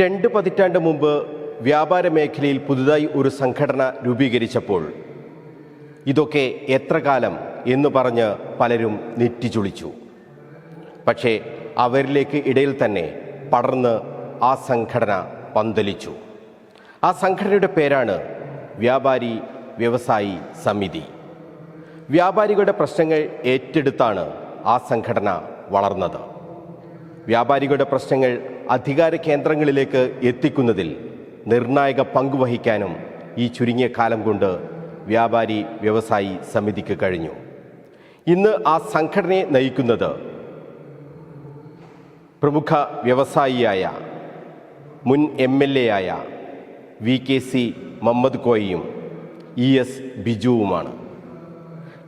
2 പതിറ്റാണ്ട് മുമ്പ് വ്യാപാര മേഖലയിൽ പുതുതായി ഒരു സംഘടന രൂപീകരിച്ചപ്പോൾ ഇതൊക്കെ എത്ര കാലം എന്ന് പറഞ്ഞ് പലരും നെറ്റിച്ചുളിച്ചു. പക്ഷേ അവരിലേക്ക് ഇടയിൽ തന്നെ പടർന്ന് ആ സംഘടന പന്തലിച്ചു. ആ സംഘടനയുടെ പേരാണ് വ്യാപാരി വ്യവസായി സമിതി. വ്യാപാരികളുടെ പ്രശ്നങ്ങൾ ഏറ്റെടുത്താണ് ആ സംഘടന വളർന്നത്. വ്യാപാരികളുടെ പ്രശ്നങ്ങൾ അധികാര കേന്ദ്രങ്ങളിലേക്ക് എത്തിക്കുന്നതിൽ നിർണായക പങ്കുവഹിക്കാനും ഈ ചുരുങ്ങിയ കാലം കൊണ്ട് വ്യാപാരി വ്യവസായി സമിതിക്ക് കഴിഞ്ഞു. ഇന്ന് ആ സംഘടനയെ നയിക്കുന്നത് പ്രമുഖ വ്യവസായിയായ മുൻ MLA ആയ VKC മുഹമ്മദ് കോയയും ES ബിജുവുമാണ്.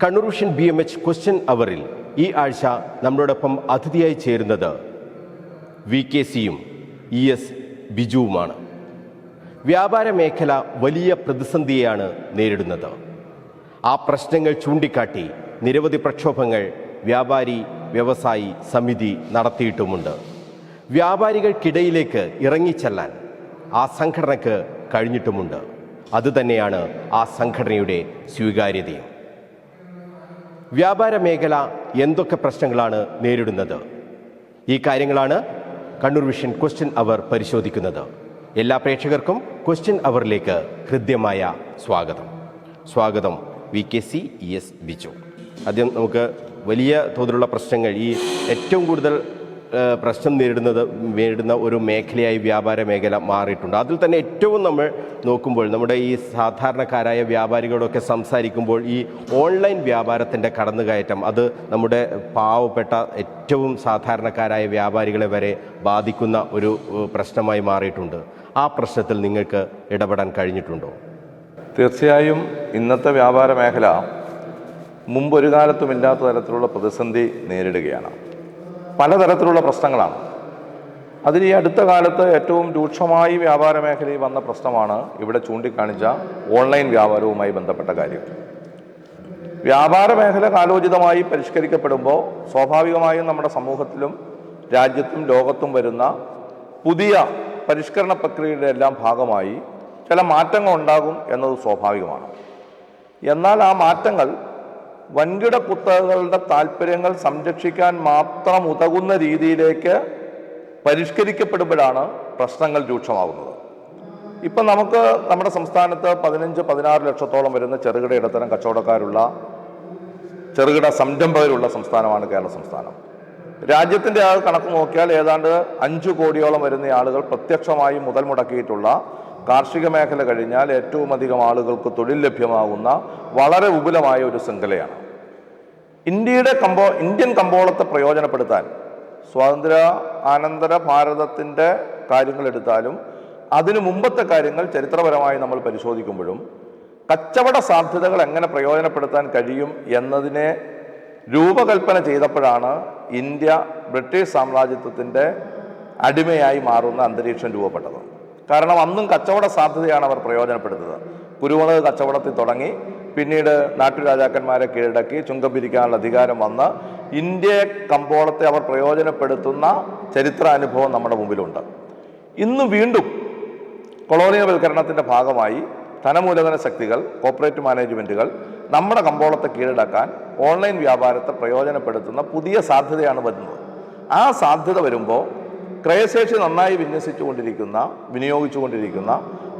കണ്ണൂർ വിഷൻ BMH ക്വസ്റ്റ്യൻ അവറിൽ ഈ ആഴ്ച നമ്മളോടൊപ്പം അതിഥിയായി ചേരുന്നത് VKCയും ES ബിജുവുമാണ്. വ്യാപാര മേഖല വലിയ പ്രതിസന്ധിയെയാണ് നേരിടുന്നത്. ആ പ്രശ്നങ്ങൾ ചൂണ്ടിക്കാട്ടി നിരവധി പ്രക്ഷോഭങ്ങൾ വ്യാപാരി വ്യവസായി സമിതി നടത്തിയിട്ടുമുണ്ട്. വ്യാപാരികൾക്കിടയിലേക്ക് ഇറങ്ങിച്ചെല്ലാൻ ആ സംഘടനയ്ക്ക് കഴിഞ്ഞിട്ടുമുണ്ട്. അതുതന്നെയാണ് ആ സംഘടനയുടെ സ്വീകാര്യതയും. വ്യാപാര മേഖല എന്തൊക്കെ പ്രശ്നങ്ങളാണ് നേരിടുന്നത്? ഈ കാര്യങ്ങളാണ് കണ്ണൂർ വിഷൻ ക്വസ്റ്റ്യൻ അവർ പരിശോധിക്കുന്നത്. എല്ലാ പ്രേക്ഷകർക്കും ക്വസ്റ്റ്യൻ അവറിലേക്ക് ഹൃദ്യമായ സ്വാഗതം. VKC ES Biju. ആദ്യം നമുക്ക് വലിയ തോതിലുള്ള പ്രശ്നങ്ങൾ, ഈ ഏറ്റവും കൂടുതൽ പ്രശ്നം നേരിടുന്ന ഒരു മേഖലയായി വ്യാപാര മേഖല മാറിയിട്ടുണ്ട്. അതിൽ തന്നെ ഏറ്റവും നമ്മൾ നോക്കുമ്പോൾ നമ്മുടെ ഈ സാധാരണക്കാരായ വ്യാപാരികളൊക്കെ സംസാരിക്കുമ്പോൾ ഈ ഓൺലൈൻ വ്യാപാരത്തിൻ്റെ കടന്നുകയറ്റം അത് നമ്മുടെ പാവപ്പെട്ട ഏറ്റവും സാധാരണക്കാരായ വ്യാപാരികളെ വരെ ബാധിക്കുന്ന ഒരു പ്രശ്നമായി മാറിയിട്ടുണ്ട്. ആ പ്രശ്നത്തിൽ നിങ്ങൾക്ക് ഇടപെടാൻ കഴിഞ്ഞിട്ടുണ്ടോ? തീർച്ചയായും ഇന്നത്തെ വ്യാപാര മേഖല മുമ്പൊരു കാലത്തുമില്ലാത്ത തരത്തിലുള്ള പ്രതിസന്ധി നേരിടുകയാണ്. പലതരത്തിലുള്ള പ്രശ്നങ്ങളാണ്. അതിൽ ഈ അടുത്ത കാലത്ത് ഏറ്റവും രൂക്ഷമായി വ്യാപാര മേഖലയിൽ വന്ന പ്രശ്നമാണ് ഇവിടെ ചൂണ്ടിക്കാണിച്ച ഓൺലൈൻ വ്യാപാരവുമായി ബന്ധപ്പെട്ട കാര്യം. വ്യാപാര മേഖല കാലോചിതമായി പരിഷ്കരിക്കപ്പെടുമ്പോൾ സ്വാഭാവികമായും നമ്മുടെ സമൂഹത്തിലും രാജ്യത്തും ലോകത്തും വരുന്ന പുതിയ പരിഷ്കരണ പ്രക്രിയയുടെ എല്ലാം ഭാഗമായി ചില മാറ്റങ്ങൾ ഉണ്ടാകും എന്നത് സ്വാഭാവികമാണ്. എന്നാൽ ആ മാറ്റങ്ങൾ വൻകിട കുത്തകകളുടെ താല്പര്യങ്ങൾ സംരക്ഷിക്കാൻ മാത്രം ഉതകുന്ന രീതിയിലേക്ക് പരിഷ്കരിക്കപ്പെടുമ്പോഴാണ് പ്രശ്നങ്ങൾ രൂക്ഷമാകുന്നത്. ഇപ്പം നമുക്ക് നമ്മുടെ സംസ്ഥാനത്ത് 15-16 ലക്ഷത്തോളം വരുന്ന ചെറുകിട ഇടത്തരം കച്ചവടക്കാരുള്ള ചെറുകിട സംരംഭകരുള്ള സംസ്ഥാനമാണ് കേരള സംസ്ഥാനം. രാജ്യത്തിൻ്റെ ആ കണക്ക് നോക്കിയാൽ ഏതാണ്ട് 5 കോടിയോളം വരുന്ന ആളുകൾ പ്രത്യക്ഷമായി മുതൽ മുടക്കിയിട്ടുള്ള, കാർഷിക മേഖല കഴിഞ്ഞാൽ ഏറ്റവും അധികം ആളുകൾക്ക് തൊഴിൽ ലഭ്യമാകുന്ന വളരെ വിപുലമായ ഒരു ശൃംഖലയാണ്. ഇന്ത്യൻ കമ്പോളത്തെ പ്രയോജനപ്പെടുത്താൻ സ്വാതന്ത്ര്യ അനന്തര ഭാരതത്തിൻ്റെ കാര്യങ്ങൾ എടുത്താലും അതിനു മുമ്പത്തെ കാര്യങ്ങൾ ചരിത്രപരമായി നമ്മൾ പരിശോധിക്കുമ്പോഴും കച്ചവട സാധ്യതകൾ എങ്ങനെ പ്രയോജനപ്പെടുത്താൻ കഴിയും എന്നതിനെ രൂപകൽപ്പന ചെയ്തപ്പോഴാണ് ഇന്ത്യ ബ്രിട്ടീഷ് സാമ്രാജ്യത്വത്തിൻ്റെ അടിമയായി മാറുന്ന അന്തരീക്ഷം രൂപപ്പെട്ടത്. കാരണം അന്നും കച്ചവട സാധ്യതയാണ് അവർ പ്രയോജനപ്പെടുത്തുന്നത്. കുരുമുളക് കച്ചവടത്തിൽ തുടങ്ങി പിന്നീട് നാട്ടുരാജാക്കന്മാരെ കീഴടക്കി ചുങ്കം പിരിക്കാനുള്ള അധികാരം വന്ന് ഇന്ത്യ കമ്പോളത്തെ അവർ പ്രയോജനപ്പെടുത്തുന്ന ചരിത്ര അനുഭവം നമ്മുടെ മുമ്പിലുണ്ട്. ഇന്ന് വീണ്ടും കൊളോണിയൽവൽക്കരണത്തിൻ്റെ ഭാഗമായി ധനമൂലധന ശക്തികൾ, കോർപ്പറേറ്റ് മാനേജ്മെൻറ്റുകൾ നമ്മുടെ കമ്പോളത്തെ കീഴടക്കാൻ ഓൺലൈൻ വ്യാപാരത്തെ പ്രയോജനപ്പെടുത്തുന്ന പുതിയ സാധ്യതയാണ് വരുന്നത്. ആ സാധ്യത വരുമ്പോൾ ക്രയശേഷി നന്നായി വിനിയോഗിച്ചുകൊണ്ടിരിക്കുന്ന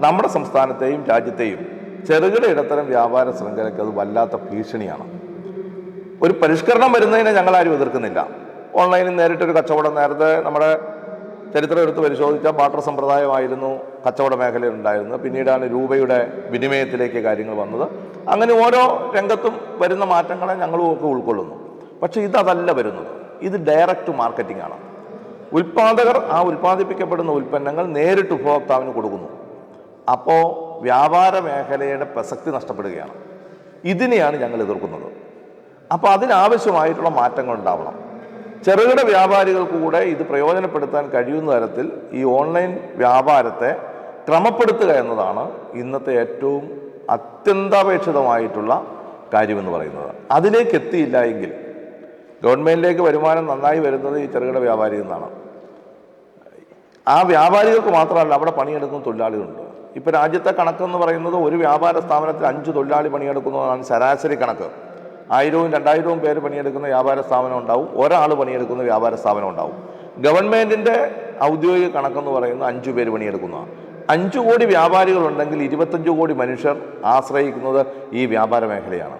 നമ്മുടെ സംസ്ഥാനത്തെയും രാജ്യത്തെയും ചെറുകിട ഇടത്തരം വ്യാപാര ശൃംഖലയ്ക്ക് അത് വല്ലാത്ത ഭീഷണിയാണ്. ഒരു പരിഷ്കരണം വരുന്നതിനെ ഞങ്ങളാരും എതിർക്കുന്നില്ല. ഓൺലൈനിൽ നേരിട്ടൊരു കച്ചവടം, നേരത്തെ നമ്മുടെ ചരിത്രം എടുത്ത് പരിശോധിച്ചാൽ ബാർട്ടർ സമ്പ്രദായമായിരുന്നു കച്ചവട മേഖലയിൽ ഉണ്ടായിരുന്നത്. പിന്നീടാണ് രൂപയുടെ വിനിമയത്തിലേക്ക് കാര്യങ്ങൾ വന്നത്. അങ്ങനെ ഓരോ രംഗത്തും വരുന്ന മാറ്റങ്ങളെ ഞങ്ങളും ഒക്കെ ഉൾക്കൊള്ളുന്നു. പക്ഷേ ഇതല്ല വരുന്നത്. ഇത് ഡയറക്റ്റ് മാർക്കറ്റിംഗ് ആണ്. ഉൽപ്പാദകർ ആ ഉൽപ്പാദിപ്പിക്കപ്പെടുന്ന ഉൽപ്പന്നങ്ങൾ നേരിട്ട് ഉപഭോക്താവിന് കൊടുക്കുന്നു. അപ്പോൾ വ്യാപാര മേഖലയുടെ പ്രസക്തി നഷ്ടപ്പെടുകയാണ്. ഇതിനെയാണ് ഞങ്ങൾ എതിർക്കുന്നത്. അപ്പോൾ അതിനാവശ്യമായിട്ടുള്ള മാറ്റങ്ങൾ ഉണ്ടാവണം. ചെറുകിട വ്യാപാരികൾക്ക് കൂടെ ഇത് പ്രയോജനപ്പെടുത്താൻ കഴിയുന്ന തരത്തിൽ ഈ ഓൺലൈൻ വ്യാപാരത്തെ ക്രമപ്പെടുത്തുക എന്നതാണ് ഇന്നത്തെ ഏറ്റവും അത്യന്താപേക്ഷിതമായിട്ടുള്ള കാര്യമെന്ന് പറയുന്നത്. അതിലേക്ക് എത്തിയില്ല എങ്കിൽ ഗവൺമെൻറ്റിലേക്ക് വരുമാനം നന്നായി വരുന്നത് ഈ ചെറുകിട വ്യാപാരിയിൽ നിന്നാണ്. ആ വ്യാപാരികൾക്ക് മാത്രമല്ല അവിടെ പണിയെടുക്കുന്ന തൊഴിലാളികളുണ്ട്. ഇപ്പോൾ രാജ്യത്തെ കണക്കെന്ന് പറയുന്നത് ഒരു വ്യാപാര സ്ഥാപനത്തിൽ 5 തൊഴിലാളി പണിയെടുക്കുന്നതാണ് ശരാശരി കണക്ക്. 1000-വും 2000-വും പേര് പണിയെടുക്കുന്ന വ്യാപാര സ്ഥാപനം ഉണ്ടാവും, ഒരാൾ പണിയെടുക്കുന്ന വ്യാപാര സ്ഥാപനം ഉണ്ടാവും. ഗവൺമെൻറ്റിൻ്റെ ഔദ്യോഗിക കണക്കെന്ന് പറയുന്നത് 5 പേര് പണിയെടുക്കുന്നതാണ്. 5 കോടി വ്യാപാരികളുണ്ടെങ്കിൽ 25 കോടി മനുഷ്യർ ആശ്രയിക്കുന്നത് ഈ വ്യാപാര മേഖലയാണ്.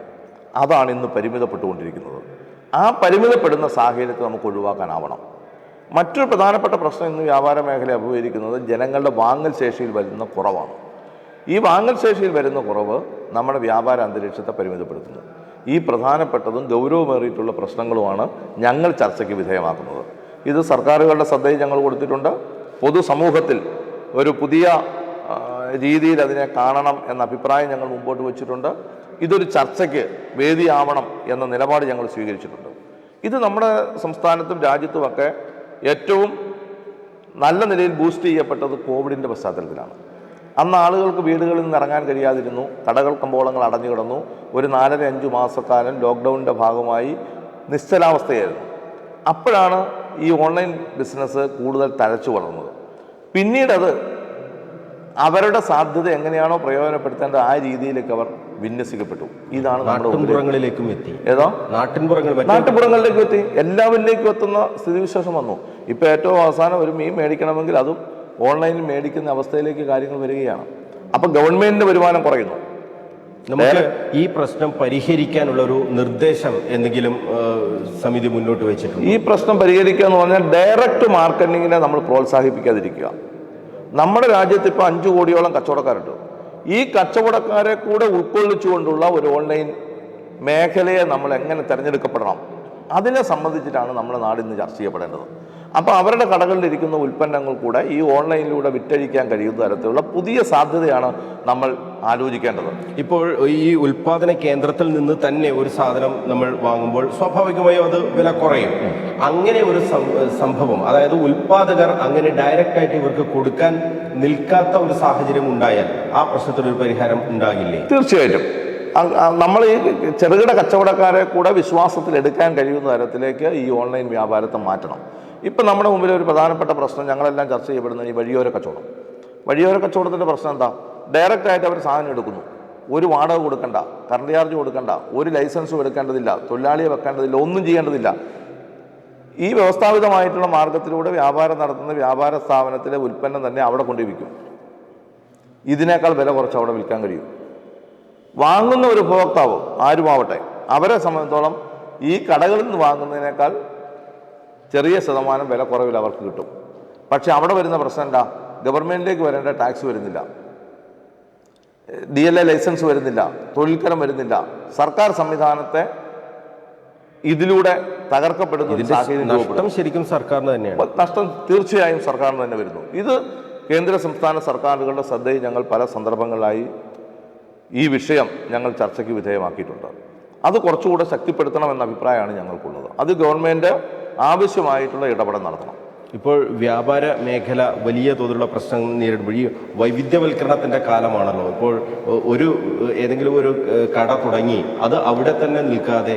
അതാണ് ഇന്ന് പരിമിതപ്പെട്ടുകൊണ്ടിരിക്കുന്നത്. ആ പരിമിതപ്പെടുന്ന സാഹചര്യത്തെ നമുക്ക് ഒഴിവാക്കാനാവണം. മറ്റൊരു പ്രധാനപ്പെട്ട പ്രശ്നം ഇന്ന് വ്യാപാര മേഖല അഭിമുഖീകരിക്കുന്നത് ജനങ്ങളുടെ വാങ്ങൽ ശേഷിയിൽ വരുന്ന കുറവാണ്. ഈ വാങ്ങൽ ശേഷിയിൽ വരുന്ന കുറവ് നമ്മുടെ വ്യാപാര അന്തരീക്ഷത്തെ പരിമിതപ്പെടുത്തുന്നു. ഈ പ്രധാനപ്പെട്ടതും ഗൗരവമേറിയിട്ടുള്ള പ്രശ്നങ്ങളുമാണ് ഞങ്ങൾ ചർച്ചയ്ക്ക് വിധേയമാക്കുന്നത്. ഇത് സർക്കാരുകളുടെ ശ്രദ്ധയിൽ ഞങ്ങൾ കൊടുത്തിട്ടുണ്ട്. പൊതുസമൂഹത്തിൽ ഒരു പുതിയ രീതിയിൽ അതിനെ കാണണം എന്ന അഭിപ്രായം ഞങ്ങൾ മുമ്പോട്ട് വച്ചിട്ടുണ്ട്. ഇതൊരു ചർച്ചയ്ക്ക് വേദിയാവണം എന്ന നിലപാട് ഞങ്ങൾ സ്വീകരിച്ചിട്ടുണ്ട്. ഇത് നമ്മുടെ സംസ്ഥാനത്തും രാജ്യത്തുമൊക്കെ ഏറ്റവും നല്ല നിലയിൽ ബൂസ്റ്റ് ചെയ്യപ്പെട്ടത് കോവിഡിൻ്റെ പശ്ചാത്തലത്തിലാണ്. അന്ന് ആളുകൾക്ക് വീടുകളിൽ നിന്ന് ഇറങ്ങാൻ കഴിയാതിരുന്നു, കടകൾ കമ്പോളങ്ങൾ അടഞ്ഞു കിടന്നു. ഒരു 4-5 മാസക്കാലം ലോക്ക്ഡൗണിൻ്റെ ഭാഗമായി നിശ്ചലാവസ്ഥയായിരുന്നു. അപ്പോഴാണ് ഈ ഓൺലൈൻ ബിസിനസ് കൂടുതൽ തഴച്ചു വളർന്നത്. പിന്നീടത് അവരുടെ സാധ്യത എങ്ങനെയാണോ പ്രയോജനപ്പെടുത്തേണ്ടത് ആ രീതിയിലേക്ക് അവർ വിന്യസിക്കപ്പെട്ടു. ഇതാണ് നാട്ടിൻപുറങ്ങളിലേക്കും എത്തി. ഏതോ നാട്ടിൻപുറങ്ങളിലേക്കും എത്തി, എല്ലാവരിലേക്കും എത്തുന്ന സ്ഥിതിവിശേഷം വന്നു. ഇപ്പോൾ ഏറ്റവും അവസാനം ഒരു മീൻ മേടിക്കണമെങ്കിൽ അതും ഓൺലൈനിൽ മേടിക്കുന്ന അവസ്ഥയിലേക്ക് കാര്യങ്ങൾ വരികയാണ്. അപ്പം ഗവൺമെന്റിന്റെ വരുമാനം കുറയുന്നു. നമുക്ക് ഈ പ്രശ്നം പരിഹരിക്കാനുള്ള ഒരു നിർദ്ദേശം എന്തെങ്കിലും സമിതി മുന്നോട്ട് വെച്ചിട്ടുണ്ട്? ഈ പ്രശ്നം പരിഹരിക്കുക എന്ന് പറഞ്ഞാൽ ഡയറക്റ്റ് മാർക്കറ്റിങ്ങിനെ നമ്മൾ പ്രോത്സാഹിപ്പിക്കാതിരിക്കുക. നമ്മുടെ രാജ്യത്ത് ഇപ്പോൾ 5 കോടിയോളം കച്ചവടക്കാരുണ്ട്. ഈ കച്ചവടക്കാരെ കൂടെ ഉൾക്കൊള്ളിച്ചുകൊണ്ടുള്ള ഒരു ഓൺലൈൻ മേഖലയെ നമ്മൾ എങ്ങനെ തിരഞ്ഞെടുക്കപ്പെടണം, അതിനെ സംബന്ധിച്ചിട്ടാണ് നമ്മുടെ നാട് ഇന്ന് ചർച്ച ചെയ്യപ്പെടേണ്ടത്. അപ്പോൾ അവരുടെ കടകളിലിരിക്കുന്ന ഉൽപ്പന്നങ്ങൾ കൂടെ ഈ ഓൺലൈനിലൂടെ വിറ്റഴിക്കാൻ കഴിയുന്ന തരത്തിലുള്ള പുതിയ സാധ്യതയാണ് നമ്മൾ ആലോചിക്കേണ്ടത്. ഇപ്പോൾ ഈ ഉൽപാദന കേന്ദ്രത്തിൽ നിന്ന് തന്നെ ഒരു സാധനം നമ്മൾ വാങ്ങുമ്പോൾ സ്വാഭാവികമായും അത് വില കുറയും. അങ്ങനെ ഒരു സംഭവം, അതായത് ഉൽപാദകർ അങ്ങനെ ഡയറക്റ്റായിട്ട് ഇവർക്ക് കൊടുക്കാൻ നിൽക്കാത്ത ഒരു സാഹചര്യം ഉണ്ടായാൽ ആ പ്രശ്നത്തിനൊരു പരിഹാരം ഉണ്ടാകില്ലേ? തീർച്ചയായിട്ടും നമ്മൾ ഈ ചെറുകിട കച്ചവടക്കാരെ കൂടെ വിശ്വാസത്തിൽ എടുക്കാൻ കഴിയുന്ന തരത്തിലേക്ക് ഈ ഓൺലൈൻ വ്യാപാരത്തെ മാറ്റണം. ഇപ്പം നമ്മുടെ മുമ്പിൽ ഒരു പ്രധാനപ്പെട്ട പ്രശ്നം ഞങ്ങളെല്ലാം ചർച്ച ചെയ്യപ്പെടുന്നത് ഈ വഴിയോര കച്ചവടം. വഴിയോര കച്ചവടത്തിൻ്റെ പ്രശ്നം എന്താ? ഡയറക്റ്റായിട്ട് അവർ സാധനം എടുക്കുന്നു, ഒരു വാടക കൊടുക്കണ്ട, കറണ്ട് ചാർജ് കൊടുക്കണ്ട, ഒരു ലൈസൻസും എടുക്കേണ്ടതില്ല, തൊഴിലാളിയെ വെക്കേണ്ടതില്ല, ഒന്നും ചെയ്യേണ്ടതില്ല. ഈ വ്യവസ്ഥാപിതമായിട്ടുള്ള മാർഗത്തിലൂടെ വ്യാപാരം നടത്തുന്ന വ്യാപാര സ്ഥാപനത്തിലെ ഉൽപ്പന്നം തന്നെ അവിടെ കൊണ്ടുവിൽക്കും. ഇതിനേക്കാൾ വില കുറച്ച് അവിടെ വിൽക്കാൻ കഴിയും. വാങ്ങുന്ന ഒരു ഉപഭോക്താവ് ആരുമാവട്ടെ, അവരെ സംബന്ധിച്ചോളം ഈ കടകളിൽ നിന്ന് വാങ്ങുന്നതിനേക്കാൾ ചെറിയ ശതമാനം വില കുറവിൽ അവർക്ക് കിട്ടും. പക്ഷെ അവിടെ വരുന്ന പ്രശ്നം എന്താ? ഗവൺമെൻറ്റിലേക്ക് വരേണ്ട ടാക്സ് വരുന്നില്ല, DLA ലൈസൻസ് വരുന്നില്ല, തൊഴിൽക്കരം വരുന്നില്ല. സർക്കാർ സംവിധാനത്തെ ഇതിലൂടെ തകർക്കപ്പെടുന്ന സാഹചര്യം ശരിക്കും സർക്കാരിന് തന്നെയാണ്. നഷ്ടം തീർച്ചയായും സർക്കാരിന് തന്നെ വരുന്നു. ഇത് കേന്ദ്ര സംസ്ഥാന സർക്കാരുകളുടെ ശ്രദ്ധയിൽ ഞങ്ങൾ പല സന്ദർഭങ്ങളിലായി ഈ വിഷയം ഞങ്ങൾ ചർച്ചയ്ക്ക് വിധേയമാക്കിയിട്ടുണ്ട്. അത് കുറച്ചുകൂടെ ശക്തിപ്പെടുത്തണമെന്ന അഭിപ്രായമാണ് ഞങ്ങൾക്കുള്ളത്. അത് ഗവൺമെൻറ് ആവശ്യമായിട്ടുള്ള ഇടപെടൽ നടത്തണം. ഇപ്പോൾ വ്യാപാര മേഖല വലിയ തോതിലുള്ള പ്രശ്നങ്ങൾ നേരിടുമ്പോൾ ഈ വൈവിധ്യവൽക്കരണത്തിൻ്റെ കാലമാണല്ലോ. ഇപ്പോൾ ഏതെങ്കിലും ഒരു കട തുടങ്ങി അത് അവിടെ തന്നെ നിൽക്കാതെ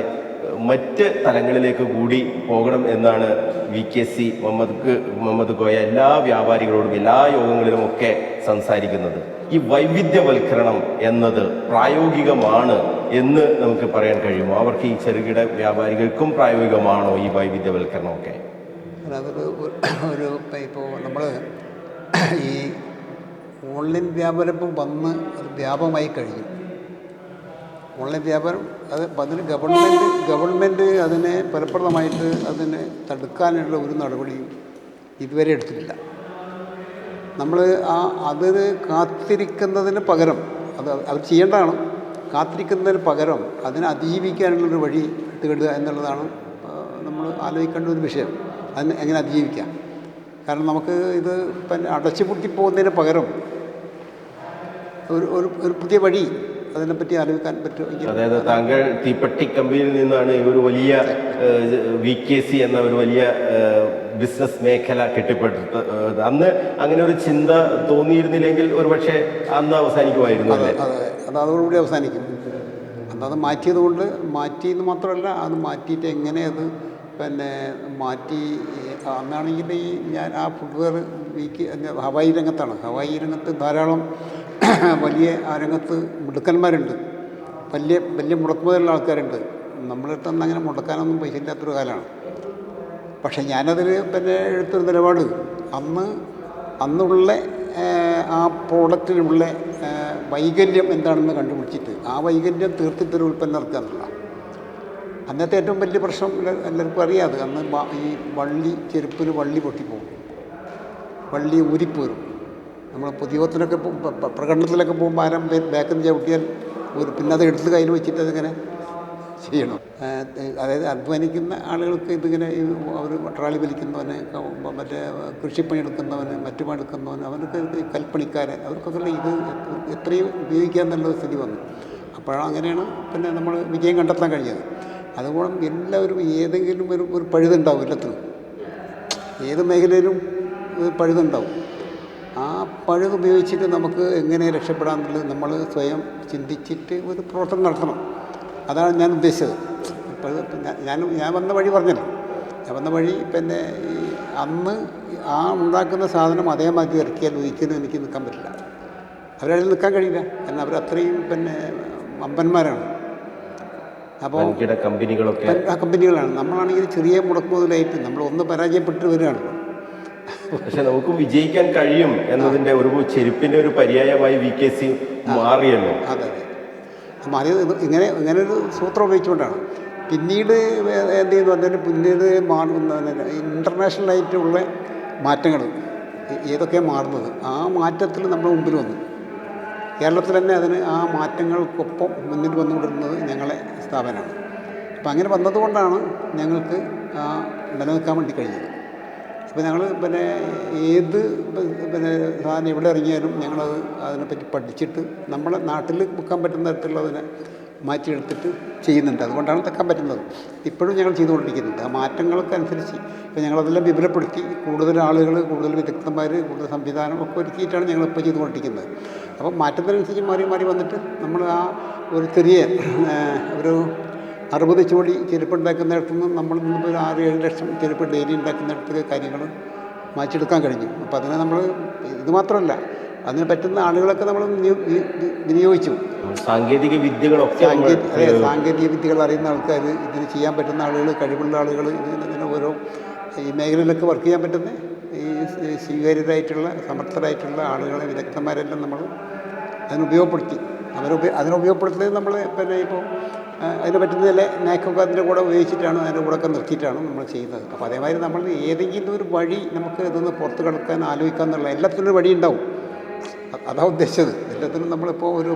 മറ്റ് തലങ്ങളിലേക്ക് കൂടി പോകണം എന്നാണ് VKC മുഹമ്മദ് കോയ എല്ലാ വ്യാപാരികളോടും എല്ലാ യോഗങ്ങളിലും ഒക്കെ സംസാരിക്കുന്നത്. ഈ വൈവിധ്യവൽക്കരണം എന്നത് പ്രായോഗികമാണ് എന്ന് നമുക്ക് പറയാൻ കഴിയുമോ? അവർക്ക് ഈ ചെറുകിട വ്യാപാരികൾക്കും പ്രായോഗികമാണോ ഈ വൈവിധ്യവൽക്കരണമൊക്കെ? അതൊരു ഇപ്പോൾ നമ്മൾ ഈ ഓൺലൈൻ വ്യാപാരം ഇപ്പം വന്ന് അത് വ്യാപകമായി കഴിഞ്ഞു. ഓൺലൈൻ വ്യാപാരം അതിന് ഗവൺമെൻറ് അതിനെ ഫലപ്രദമായിട്ട് അതിനെ തടുക്കാനുള്ള ഒരു നടപടിയും ഇതുവരെ എടുത്തിട്ടില്ല. നമ്മൾ അതിന് കാത്തിരിക്കുന്നതിന് പകരം അത് ചെയ്യേണ്ടതാണ്. കാത്തിരിക്കുന്നതിന് പകരം അതിനെ അതിജീവിക്കാനുള്ളൊരു വഴി തേടുക എന്നുള്ളതാണ് നമ്മൾ ആലോചിക്കേണ്ട ഒരു വിഷയം. അതിന് എങ്ങനെ അതിജീവിക്കാം? കാരണം നമുക്ക് ഇത് പിന്നെ അടച്ചുപൂട്ടി പോകുന്നതിന് പകരം ഒരു പുതിയ വഴി അതിനെപ്പറ്റി ആലോചിക്കാൻ പറ്റും. അതായത് താങ്കൾ തീപ്പെട്ടി കമ്പനിയിൽ നിന്നാണ് ഒരു വലിയ VKC എന്ന ഒരു വലിയ ബിസിനസ് മേഖല കെട്ടിപ്പടുത്തത്. അന്ന് അങ്ങനെ ഒരു ചിന്ത തോന്നിയിരുന്നില്ലെങ്കിൽ ഒരുപക്ഷെ അന്ന് അവസാനിക്കുമായിരുന്നു. അതോടുകൂടി അവസാനിക്കും. അത് മാറ്റിയത് കൊണ്ട് മാറ്റിയെന്ന് മാത്രമല്ല, അത് മാറ്റിയിട്ട് എങ്ങനെ അത് പിന്നെ മാറ്റി അന്നാണെങ്കിൽ ഞാൻ ആ ഫുട്വെയർ വീക്ക് ഹവായി രംഗത്താണ്. ഹവായി രംഗത്ത് ധാരാളം വലിയ ആ രംഗത്ത് മിടുക്കന്മാരുണ്ട്, വലിയ വലിയ മുടക്കുമുതലുള്ള ആൾക്കാരുണ്ട്. നമ്മളടുത്തൊന്നും അങ്ങനെ മുടക്കാനൊന്നും പൈസ ഇല്ലാത്തൊരു കാലമാണ്. പക്ഷേ ഞാനതിൽ എടുത്തൊരു നിലപാട് അന്നുള്ള ആ പ്രോഡക്റ്റിനുള്ള വൈകല്യം എന്താണെന്ന് കണ്ടുപിടിച്ചിട്ട് ആ വൈകല്യം തീർത്തിട്ടൊരു ഉൽപ്പന്നം ഇറക്കുക എന്നുള്ള. അന്നത്തെ ഏറ്റവും വലിയ പ്രശ്നം എല്ലാവർക്കും അറിയാതെ, അന്ന് ഈ ചെരുപ്പിന് വള്ളി പൊട്ടിപ്പോകും, വള്ളി ഊരിപ്പോരും. നമ്മൾ പൊതുയോഗത്തിലൊക്കെ പ്രകടനത്തിലൊക്കെ പോകുമ്പോൾ ആരും ബാക്കിൽ നിന്ന് ചവിട്ടിയാൽ പിന്നെ അത് എടുത്ത് കയ്യിൽ വെച്ചിട്ട് അതിങ്ങനെ ചെയ്യണം. അതായത് അധ്വാനിക്കുന്ന ആളുകൾക്ക് ഇതിങ്ങനെ അവർ ട്രാളി വലിക്കുന്നവന്, മറ്റേ കൃഷിപ്പണിയെടുക്കുന്നവന്, മറ്റു പണിയെടുക്കുന്നവന്, അവർക്ക് കൽപ്പണിക്കാരൻ, അവർക്കൊക്കെ ഇത് എത്രയും ഉപയോഗിക്കാമെന്നുള്ള സ്ഥിതി വന്നു. അപ്പോഴാണ് അങ്ങനെയാണ് നമ്മൾ വിജയം കണ്ടെത്താൻ കഴിഞ്ഞത്. അതുകൊണ്ട് എല്ലാവരും ഏതെങ്കിലും ഒരു പഴുതുണ്ടാവും, എല്ലാത്തിനും ഏത് മേഖലയിലും പഴുതുണ്ടാവും. ആ പഴുത് ഉപയോഗിച്ചിട്ട് നമുക്ക് എങ്ങനെ രക്ഷപ്പെടാമെന്നുള്ളത് നമ്മൾ സ്വയം ചിന്തിച്ചിട്ട് ഒരു പ്രവർത്തനം നടത്തണം. അതാണ് ഞാൻ ഉദ്ദേശിച്ചത്. ഇപ്പോൾ ഞാൻ വന്ന വഴി പറഞ്ഞല്ലോ. ഞാൻ വന്ന വഴി ഈ അന്ന് ആ ഉണ്ടാക്കുന്ന സാധനം അതേമാതിരി ഇറക്കിയാൽ ഒരിക്കലും എനിക്ക് നിൽക്കാൻ പറ്റില്ല. അവരതിൽ നിൽക്കാൻ കഴിയില്ല. കാരണം അവരത്രയും അമ്പന്മാരാണ്. അപ്പോൾ ആ കമ്പനികളാണ്. നമ്മളാണെങ്കിൽ ചെറിയ മുടക്കുമുതലായിട്ട് നമ്മളൊന്ന് പരാജയപ്പെട്ട് വരികയാണല്ലോ. പക്ഷെ നമുക്ക് വിജയിക്കാൻ കഴിയും എന്നതിൻ്റെ ഒരു ചെരുപ്പിൻ്റെ ഒരു പര്യായമായി VKC മാറിയല്ലോ. അതെ, മാറിയത് ഇങ്ങനെ ഒരു സൂത്രം ഉപയോഗിച്ചുകൊണ്ടാണ്. പിന്നീട് എന്ത് ചെയ്യുന്നു പറഞ്ഞാൽ പിന്നീട് ഇൻ്റർനാഷണലായിട്ടുള്ള മാറ്റങ്ങൾ ഏതൊക്കെയാണ് മാറുന്നത്, ആ മാറ്റത്തിൽ നമ്മുടെ മുമ്പിൽ വന്നു. കേരളത്തിൽ തന്നെ ആ മാറ്റങ്ങൾക്കൊപ്പം മുന്നിൽ വന്നുകൊണ്ടിരുന്നത് ഞങ്ങളെ സ്ഥാപനമാണ്. അപ്പം അങ്ങനെ വന്നതുകൊണ്ടാണ് ഞങ്ങൾക്ക് നിലനിൽക്കാൻ വേണ്ടി കഴിഞ്ഞത്. അപ്പോൾ ഞങ്ങൾ ഏത് സാധനം എവിടെ ഇറങ്ങിയാലും ഞങ്ങളത് അതിനെപ്പറ്റി പഠിച്ചിട്ട് നമ്മളെ നാട്ടിൽ വിൽക്കാൻ പറ്റുന്ന തരത്തിലുള്ളതിനെ മാറ്റിയെടുത്തിട്ട് ചെയ്യുന്നുണ്ട്. അതുകൊണ്ടാണ് തെക്കാൻ പറ്റുന്നത്. ഇപ്പോഴും ഞങ്ങൾ ചെയ്തുകൊണ്ടിരിക്കുന്നുണ്ട്. ആ മാറ്റങ്ങൾക്കനുസരിച്ച് ഇപ്പോൾ ഞങ്ങളതെല്ലാം വിപുലപ്പെടുത്തി കൂടുതൽ ആളുകൾ, കൂടുതൽ വിദഗ്ധന്മാർ, കൂടുതൽ സംവിധാനം ഒക്കെ ഒരുക്കിയിട്ടാണ് ഞങ്ങളിപ്പോൾ ചെയ്തുകൊണ്ടിരിക്കുന്നത്. അപ്പം മാറ്റത്തിനനുസരിച്ച് മാറി വന്നിട്ട് നമ്മൾ ആ ഒരു ചെറിയ ഒരു 60 ജോഡി ചെരുപ്പുണ്ടാക്കുന്നിടത്തു നിന്ന് നമ്മൾ ഒരു 6-7 ലക്ഷം ചെരുപ്പ് ഡെയിലി ഉണ്ടാക്കുന്നിടത്ത് കാര്യങ്ങൾ മാറ്റിയെടുക്കാൻ കഴിഞ്ഞു. അപ്പോൾ അതിനെ നമ്മൾ ഇത് മാത്രമല്ല, അതിന് പറ്റുന്ന ആളുകളൊക്കെ നമ്മൾ വിനിയോഗിച്ചു. സാങ്കേതിക വിദ്യകളൊക്കെ സാങ്കേതിക വിദ്യകൾ അറിയുന്ന ആൾക്കാർ, ഇതിന് ചെയ്യാൻ പറ്റുന്ന ആളുകൾ, കഴിവുള്ള ആളുകൾ, ഇതിന് ഓരോ ഈ മേഖലയിലൊക്കെ വർക്ക് ചെയ്യാൻ പറ്റുന്ന ഈ സ്വീകാര്യരായിട്ടുള്ള സമർത്ഥരായിട്ടുള്ള ആളുകളെ, വിദഗ്ധന്മാരെല്ലാം നമ്മൾ അതിനുപയോഗപ്പെടുത്തി. അതിനുപയോഗപ്പെടുത്തുന്നത് നമ്മൾ ഇപ്പോൾ അതിന് പറ്റുന്നതിലെ നാക്കൊക്കെ അതിൻ്റെ കൂടെ ഉപയോഗിച്ചിട്ടാണ്, അതിൻ്റെ കൂടെയൊക്കെ നിർത്തിയിട്ടാണ് നമ്മൾ ചെയ്യുന്നത്. അപ്പോൾ അതേമാതിരി നമ്മൾ ഏതെങ്കിലും ഒരു വഴി നമുക്ക് ഇതൊന്ന് പുറത്ത് കിടക്കാൻ ആലോചിക്കുക എന്നുള്ള, എല്ലാത്തിനും ഒരു വഴി ഉണ്ടാവും. അതാണ് ഉദ്ദേശിച്ചത്. എല്ലാത്തിനും നമ്മളിപ്പോൾ ഒരു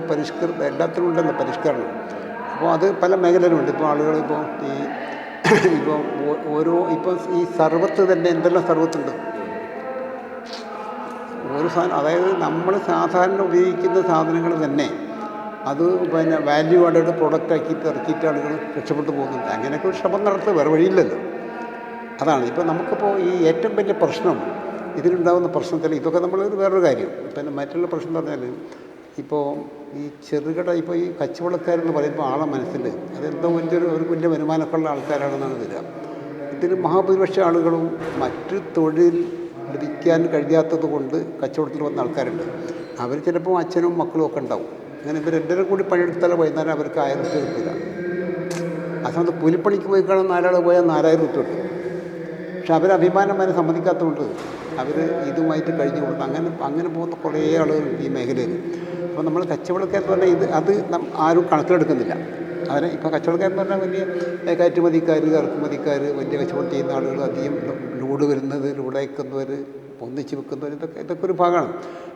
എല്ലാത്തിനും ഉണ്ടല്ലോ പരിഷ്കരണം. അപ്പോൾ അത് പല മേഖലയിലുണ്ട്. ഇപ്പോൾ ആളുകൾ ഇപ്പോൾ ഈ സർവത്ത് തന്നെ എന്തെല്ലാം സർവത്തുണ്ട്. ഒരു സാധനം, അതായത് നമ്മൾ സാധാരണ ഉപയോഗിക്കുന്ന സാധനങ്ങൾ തന്നെ അത് വാല്യൂ ആഡഡ് പ്രൊഡക്റ്റ് ആക്കിയിട്ട് ഇറക്കിയിട്ട് ആളുകൾ രക്ഷപ്പെട്ടു പോകുന്നുണ്ട്. അങ്ങനെയൊക്കെ ഒരു ശ്രമം നടത്തുക, വേറെ വഴിയില്ലല്ലോ. അതാണ് ഇപ്പോൾ നമുക്കിപ്പോൾ ഈ ഏറ്റവും വലിയ പ്രശ്നം, ഇതിലുണ്ടാകുന്ന പ്രശ്നത്തിൽ ഇതൊക്കെ നമ്മൾ വേറൊരു കാര്യം. മറ്റുള്ള പ്രശ്നം എന്ന് പറഞ്ഞാൽ ഇപ്പോൾ ഈ ചെറുകിട ഇപ്പോൾ ഈ കച്ചവടക്കാരെന്ന് പറയുമ്പോൾ ആളെ മനസ്സിൽ അതെന്തോ ഒരു വലിയ വരുമാനമൊക്കെ ഉള്ള ആൾക്കാരാണെന്നാണ് വരിക. ഇതിൽ മഹാഭൂരിപക്ഷ ആളുകളും മറ്റ് തൊഴിൽ ലഭിക്കാൻ കഴിയാത്തത് കൊണ്ട് കച്ചവടത്തിൽ വന്ന ആൾക്കാരുണ്ട്. അവർ ചിലപ്പോൾ അച്ഛനും മക്കളും ഒക്കെ ഉണ്ടാവും. അങ്ങനെ ഇവരെല്ലാവരും കൂടി പണിയെടുത്താലും വൈകുന്നേരം അവർക്ക് 1000 രൂപ കിട്ടില്ല. ആ സമയത്ത് കൂലിപ്പണിക്ക് പോയി കാണാൻ 4 പോയാൽ 4000 രൂപ കിട്ടും. പക്ഷെ അവരഭിമാനം അതിനെ സമ്മതിക്കാത്തതുകൊണ്ട് അവർ ഇതുമായിട്ട് കഴിഞ്ഞു കൊടുക്കും. അങ്ങനെ പോകുന്ന കുറേ ആളുകൾ ഈ മേഖലയിൽ. അപ്പോൾ നമ്മൾ കച്ചവടക്കാരെന്ന് പറഞ്ഞാൽ അത് ആരും കണക്കിലെടുക്കുന്നില്ല. അവരെ ഇപ്പോൾ കച്ചവടക്കാരെന്ന് പറഞ്ഞാൽ വലിയ കയറ്റുമതിക്കാർ, ഇറക്കുമതിക്കാർ, വലിയ കച്ചവടം ചെയ്യുന്ന ആളുകൾ, അധികം ലോഡ് വരുന്നത്, ലോഡ് അയക്കുന്നവർ, ഒന്നിച്ച് വെക്കുന്നവർ, ഇതൊക്കെ ഒരു ഭാഗമാണ്.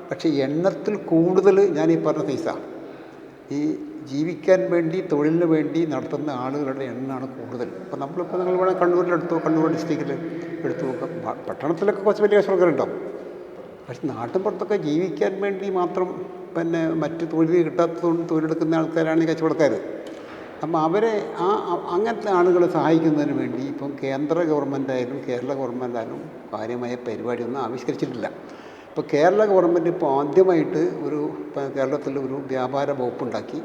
പക്ഷേ എണ്ണത്തിൽ കൂടുതൽ ഞാൻ ഈ പറഞ്ഞ സൈസാണ്. ഈ ജീവിക്കാൻ വേണ്ടി, തൊഴിലിന് വേണ്ടി നടത്തുന്ന ആളുകളുടെ എണ്ണമാണ് കൂടുതൽ. ഇപ്പോൾ നമ്മളിപ്പോൾ നിങ്ങൾ വേണമെങ്കിൽ കണ്ണൂർ ഡിസ്ട്രിക്റ്റിൽ എടുത്തു നോക്കാം. പട്ടണത്തിലൊക്കെ കുറച്ച് വലിയ കച്ചവടക്കാരുണ്ടാവും. പക്ഷെ നാട്ടിൻപുറത്തൊക്കെ ജീവിക്കാൻ വേണ്ടി മാത്രം മറ്റ് തൊഴിൽ കിട്ടാത്തതുകൊണ്ട് തൊഴിലെടുക്കുന്ന ആൾക്കാരാണ് ഈ കച്ചവടക്കാർ. അപ്പം അവരെ അങ്ങനത്തെ ആളുകളെ സഹായിക്കുന്നതിന് വേണ്ടി ഇപ്പം കേന്ദ്ര ഗവൺമെൻറ്റായാലും കേരള ഗവൺമെൻറ്റായാലും കാര്യമായ പരിപാടിയൊന്നും ആവിഷ്കരിച്ചിട്ടില്ല. ഇപ്പോൾ കേരള ഗവൺമെൻറ് ഇപ്പോൾ ആദ്യമായിട്ട് കേരളത്തിൽ ഒരു വ്യാപാര വകുപ്പുണ്ടാക്കി.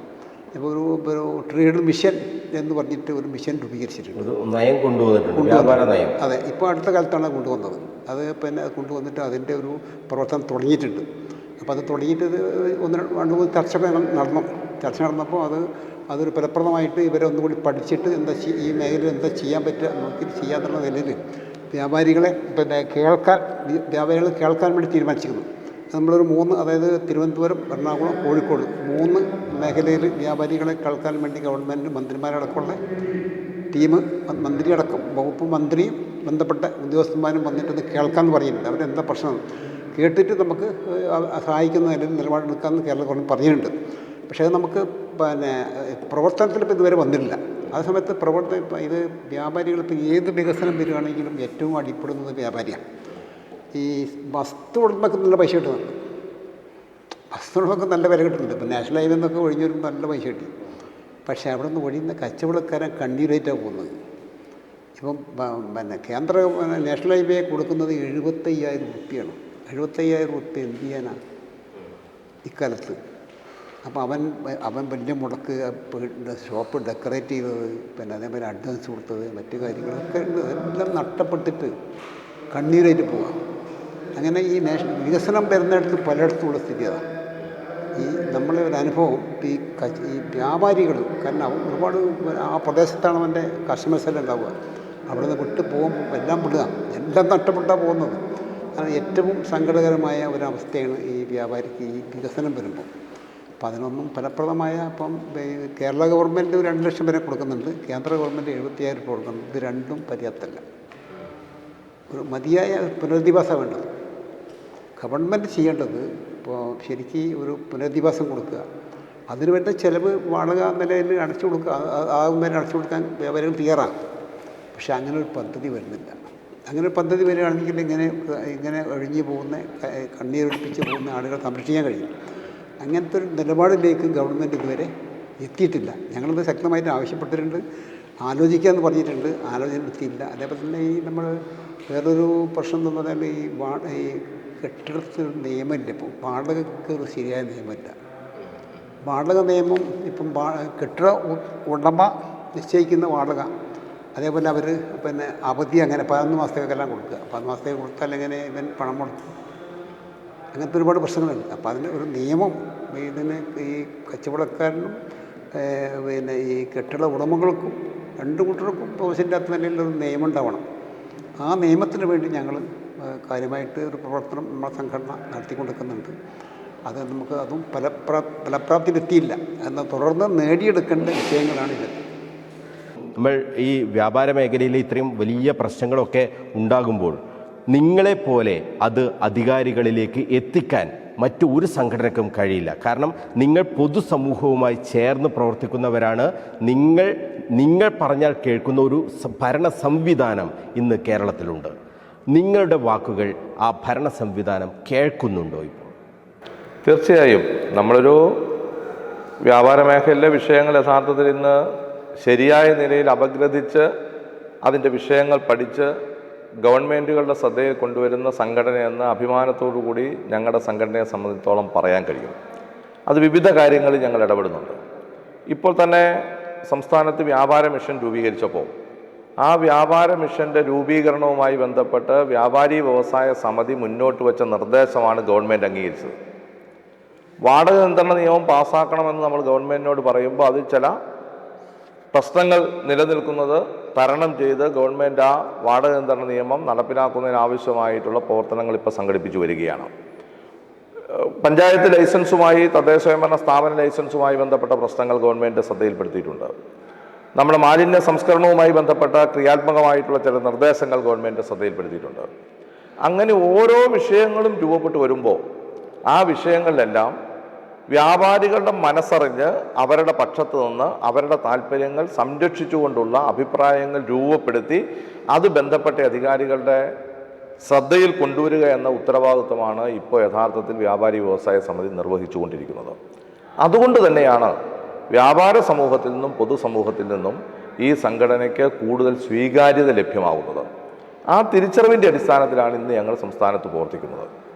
ഇപ്പോൾ ഒരു ട്രേഡ് മിഷൻ എന്ന് പറഞ്ഞിട്ട് ഒരു മിഷൻ രൂപീകരിച്ചിട്ടുണ്ട്. ഒരു നയം കൊണ്ടുവന്നിട്ടുണ്ട്, വ്യാപാര നയം. അതെ, ഇപ്പോൾ അടുത്ത കാലത്താണ് കൊണ്ടുവന്നത്. അത് പിന്നെ കൊണ്ടുവന്നിട്ട് അതിൻ്റെ ഒരു പ്രവർത്തനം തുടങ്ങിയിട്ടുണ്ട്. അപ്പോൾ അത് തുടങ്ങിയിട്ട് രണ്ട് മൂന്ന് ചർച്ച നടന്നപ്പോൾ അതൊരു ഫലപ്രദമായിട്ട് ഇവരെ ഒന്നുകൂടി പഠിച്ചിട്ട് ഈ മേഖലയിൽ എന്താ ചെയ്യാൻ പറ്റുക നോക്കി ചെയ്യാന്നുള്ള നിലയിൽ വ്യാപാരികളെ വ്യാപാരികൾ കേൾക്കാൻ വേണ്ടി തീരുമാനിച്ചിരുന്നു. നമ്മളൊരു 3, അതായത് തിരുവനന്തപുരം, എറണാകുളം, കോഴിക്കോട് 3 മേഖലയിൽ വ്യാപാരികളെ കേൾക്കാൻ വേണ്ടി ഗവൺമെൻറ് മന്ത്രിമാരടക്കമുള്ള ടീം, മന്ത്രിയടക്കം വകുപ്പ് മന്ത്രിയും ബന്ധപ്പെട്ട ഉദ്യോഗസ്ഥന്മാരും വന്നിട്ടൊന്ന് കേൾക്കാമെന്ന് പറയുന്നുണ്ട്. അവരെന്താ പ്രശ്നം കേട്ടിട്ട് നമുക്ക് സഹായിക്കുന്ന നിലയിൽ നിലപാടെടുക്കാമെന്ന് കേരള ഗവൺമെൻറ് പറഞ്ഞിട്ടുണ്ട്. പക്ഷേ അത് നമുക്ക് പ്രവർത്തനത്തിൽ ഇപ്പോൾ ഇതുവരെ വന്നിട്ടില്ല. ആ സമയത്ത് ഇത് വ്യാപാരികൾ ഇപ്പോൾ ഏത് വികസനം വരികയാണെങ്കിലും ഏറ്റവും അടിപ്പെടുന്നത് വ്യാപാരിയാണ്. ഈ വസ്തു ഉടമക്ക് നല്ല പൈസ കിട്ടുന്നുണ്ട്, വസ്തു ഉടമക്ക് നല്ല വില കിട്ടുന്നുണ്ട്. ഇപ്പോൾ നാഷണൽ ഹൈവേ എന്നൊക്കെ ഒഴിഞ്ഞു വരുമ്പോൾ നല്ല പൈസ കിട്ടി. പക്ഷേ അവിടെ നിന്ന് ഒഴിയുന്ന കച്ചവടക്കാരൻ കണ്ണീരായിട്ടാണ് പോകുന്നത്. ഇപ്പം കേന്ദ്ര നാഷണൽ ഹൈവേ കൊടുക്കുന്നത് 75,000 രൂപയാണ്. 75,000 രൂപ എന്ത് ചെയ്യാനാണ് ഇക്കാലത്ത്? അപ്പോൾ അവൻ വലിയ മുടക്ക് ഷോപ്പ് ഡെക്കറേറ്റ് ചെയ്തത്, അതേപോലെ അഡ്വാൻസ് കൊടുത്തത്, മറ്റു കാര്യങ്ങളൊക്കെ എല്ലാം നഷ്ടപ്പെട്ടിട്ട് കണ്ണീരായിട്ട് പോവാം. അങ്ങനെ ഈ വികസനം വരുന്നിടത്ത് പലയിടത്തുമുള്ള സ്ഥിതി അതാണ്. ഈ നമ്മളെ ഒരു അനുഭവം ഈ വ്യാപാരികൾ, കാരണം ഒരുപാട് ആ പ്രദേശത്താണ് അവൻ്റെ കസ്റ്റമേഴ്സ് എല്ലാം ഉണ്ടാവുക. അവിടെ നിന്ന് വിട്ട് പോകുമ്പോൾ എല്ലാം നഷ്ടപ്പെട്ടാണ് പോകുന്നത്. അത് ഏറ്റവും സങ്കടകരമായ ഒരവസ്ഥയാണ് ഈ വ്യാപാരിക്ക് ഈ വികസനം വരുമ്പോൾ. അപ്പോൾ അതിനൊന്നും ഫലപ്രദമായ കേരള ഗവൺമെൻറ് 2 ലക്ഷം വരെ കൊടുക്കുന്നുണ്ട്, കേന്ദ്ര ഗവൺമെൻറ് 75,000 രൂപ കൊടുക്കുന്നുണ്ട്. ഇത് രണ്ടും പര്യാപ്തമല്ല. ഒരു മതിയായ പുനരധിവാസം വേണ്ടത്. ഗവൺമെൻറ് ചെയ്യേണ്ടത് ഇപ്പോൾ ശരിക്കും ഒരു പുനരധിവാസം കൊടുക്കുക, അതിനുവേണ്ട ചിലവ് വാടക നിലയിൽ അടച്ചു കൊടുക്കുക, ആകുന്നതിന് അടച്ചു കൊടുക്കാൻ വ്യാപാരികൾ തയ്യാറാണ്. പക്ഷേ അങ്ങനെ ഒരു പദ്ധതി വരുന്നില്ല. അങ്ങനെ ഒരു പദ്ധതി വരികയാണെങ്കിൽ ഇങ്ങനെ ഒഴിഞ്ഞു പോകുന്ന, കണ്ണീരൊലിപ്പിച്ച് പോകുന്ന ആളുകളെ സംരക്ഷിക്കാൻ കഴിയും. അങ്ങനത്തെ ഒരു നിലപാടിലേക്ക് ഗവൺമെൻറ് ഇതുവരെ എത്തിയിട്ടില്ല. ഞങ്ങളത് ശക്തമായിട്ട് ആവശ്യപ്പെട്ടിട്ടുണ്ട്, ആലോചിക്കാമെന്ന് പറഞ്ഞിട്ടുണ്ട്, ആലോചന എത്തിയില്ല. അതേപോലെ തന്നെ നമ്മൾ വേറൊരു പ്രശ്നം എന്ന് പറഞ്ഞാൽ ഈ കെട്ടിടത്തിന് നിയമമില്ല. ഇപ്പോൾ വാടകയ്ക്ക് ഒരു ശരിയായ നിയമമില്ല. വാടക നിയമം ഇപ്പം കെട്ടിട ഉടമ നിശ്ചയിക്കുന്ന വാടക, അതേപോലെ അവർ അവധി അങ്ങനെ 11 മാസത്തേക്കെല്ലാം കൊടുക്കുക. 11 മാസത്തേക്ക് കൊടുത്താൽ എങ്ങനെ ഇവൻ പണം കൊടുക്കും? അങ്ങനത്തെ ഒരുപാട് പ്രശ്നങ്ങളുണ്ട്. അപ്പോൾ അതിന് ഒരു നിയമം ഇതിന് ഈ കച്ചവടക്കാരനും ഈ കെട്ടിട ഉടമകൾക്കും 2 കൂട്ടർക്കും പ്രൊവിഷൻ്റെ നിലയിലൊരു നിയമം ഉണ്ടാവണം. ആ നിയമത്തിന് വേണ്ടി ഞങ്ങൾ കാര്യമായിട്ട് ഒരു പ്രവർത്തനം നമ്മുടെ സംഘടന നടത്തിക്കൊണ്ടിരിക്കുന്നുണ്ട്. അത് നമുക്ക് അതും ഫലപ്രാപ്തിയിലെത്തിയില്ല. എന്നാൽ തുടർന്ന് നേടിയെടുക്കേണ്ട വിഷയങ്ങളാണ് ഇത്. നമ്മൾ ഈ വ്യാപാര മേഖലയിൽ ഇത്രയും വലിയ പ്രശ്നങ്ങളൊക്കെ ഉണ്ടാകുമ്പോൾ നിങ്ങളെപ്പോലെ അത് അധികാരികളിലേക്ക് എത്തിക്കാൻ മറ്റു ഒരു സംഘടനയ്ക്കും കഴിയില്ല. കാരണം നിങ്ങൾ പൊതുസമൂഹവുമായി ചേർന്ന് പ്രവർത്തിക്കുന്നവരാണ്. നിങ്ങൾ പറഞ്ഞാൽ കേൾക്കുന്ന ഒരു ഭരണ സംവിധാനം ഇന്ന് കേരളത്തിലുണ്ട്. നിങ്ങളുടെ വാക്കുകൾ ആ ഭരണ സംവിധാനം കേൾക്കുന്നുണ്ടോ ഇപ്പോൾ? തീർച്ചയായും നമ്മളൊരു വ്യാപാര മേഖലയിലെ വിഷയങ്ങൾ യഥാർത്ഥത്തിൽ ഇന്ന് ശരിയായ നിലയിൽ അപഗ്രഥിച്ച് അതിൻ്റെ വിഷയങ്ങൾ പഠിച്ച് ഗവൺമെൻറ്റുകളുടെ ശ്രദ്ധയിൽ കൊണ്ടുവരുന്ന സംഘടനയെന്ന അഭിമാനത്തോടു കൂടി ഞങ്ങളുടെ സംഘടനയെ സംബന്ധിച്ചിടത്തോളം പറയാൻ കഴിയും. അത് വിവിധ കാര്യങ്ങളിൽ ഞങ്ങൾ ഇടപെടുന്നുണ്ട്. ഇപ്പോൾ തന്നെ സംസ്ഥാനത്ത് വ്യാപാര മിഷൻ രൂപീകരിച്ചപ്പോൾ ആ വ്യാപാര മിഷൻ്റെ രൂപീകരണവുമായി ബന്ധപ്പെട്ട് വ്യാപാരി വ്യവസായ സമിതി മുന്നോട്ട് വെച്ച നിർദ്ദേശമാണ് ഗവൺമെൻറ് അംഗീകരിച്ചത്. വാടക നിയന്ത്രണ നിയമം പാസ്സാക്കണമെന്ന് നമ്മൾ ഗവൺമെൻറ്റിനോട് പറയുമ്പോൾ അതിൽ ചില പ്രശ്നങ്ങൾ നിലനിൽക്കുന്നത് തരണം ചെയ്ത് ഗവൺമെൻറ് ആ വാടക നിയന്ത്രണ നിയമം നടപ്പിലാക്കുന്നതിനാവശ്യമായിട്ടുള്ള പ്രവർത്തനങ്ങൾ ഇപ്പോൾ സംഘടിപ്പിച്ചു വരികയാണ്. പഞ്ചായത്ത് ലൈസൻസുമായി തദ്ദേശ സ്വയംഭരണ സ്ഥാപന ലൈസൻസുമായി ബന്ധപ്പെട്ട പ്രശ്നങ്ങൾ ഗവൺമെൻറ് ശ്രദ്ധയിൽപ്പെടുത്തിയിട്ടുണ്ട്. നമ്മുടെ മാലിന്യ സംസ്കരണവുമായി ബന്ധപ്പെട്ട ക്രിയാത്മകമായിട്ടുള്ള ചില നിർദ്ദേശങ്ങൾ ഗവൺമെൻറ് ശ്രദ്ധയിൽപ്പെടുത്തിയിട്ടുണ്ട്. അങ്ങനെ ഓരോ വിഷയങ്ങളും രൂപപ്പെട്ടു വരുമ്പോൾ ആ വിഷയങ്ങളിലെല്ലാം വ്യാപാരികളുടെ മനസ്സറിഞ്ഞ് അവരുടെ പക്ഷത്ത് നിന്ന് അവരുടെ താല്പര്യങ്ങൾ സംരക്ഷിച്ചുകൊണ്ടുള്ള അഭിപ്രായങ്ങൾ രൂപപ്പെടുത്തി അത് ബന്ധപ്പെട്ട അധികാരികളുടെ ശ്രദ്ധയിൽ കൊണ്ടുവരിക എന്ന ഉത്തരവാദിത്വമാണ് ഇപ്പോൾ യഥാർത്ഥത്തിൽ വ്യാപാരി വ്യവസായ സമിതി നിർവഹിച്ചുകൊണ്ടിരിക്കുന്നത്. അതുകൊണ്ട് തന്നെയാണ് വ്യാപാര സമൂഹത്തിൽ നിന്നും പൊതുസമൂഹത്തിൽ നിന്നും ഈ സംഘടനയ്ക്ക് കൂടുതൽ സ്വീകാര്യത ലഭ്യമാകുന്നത്. ആ തിരിച്ചറിവിൻ്റെ അടിസ്ഥാനത്തിലാണ് ഇന്ന് ഞങ്ങൾ സംസ്ഥാനത്ത് പ്രവർത്തിക്കുന്നത്.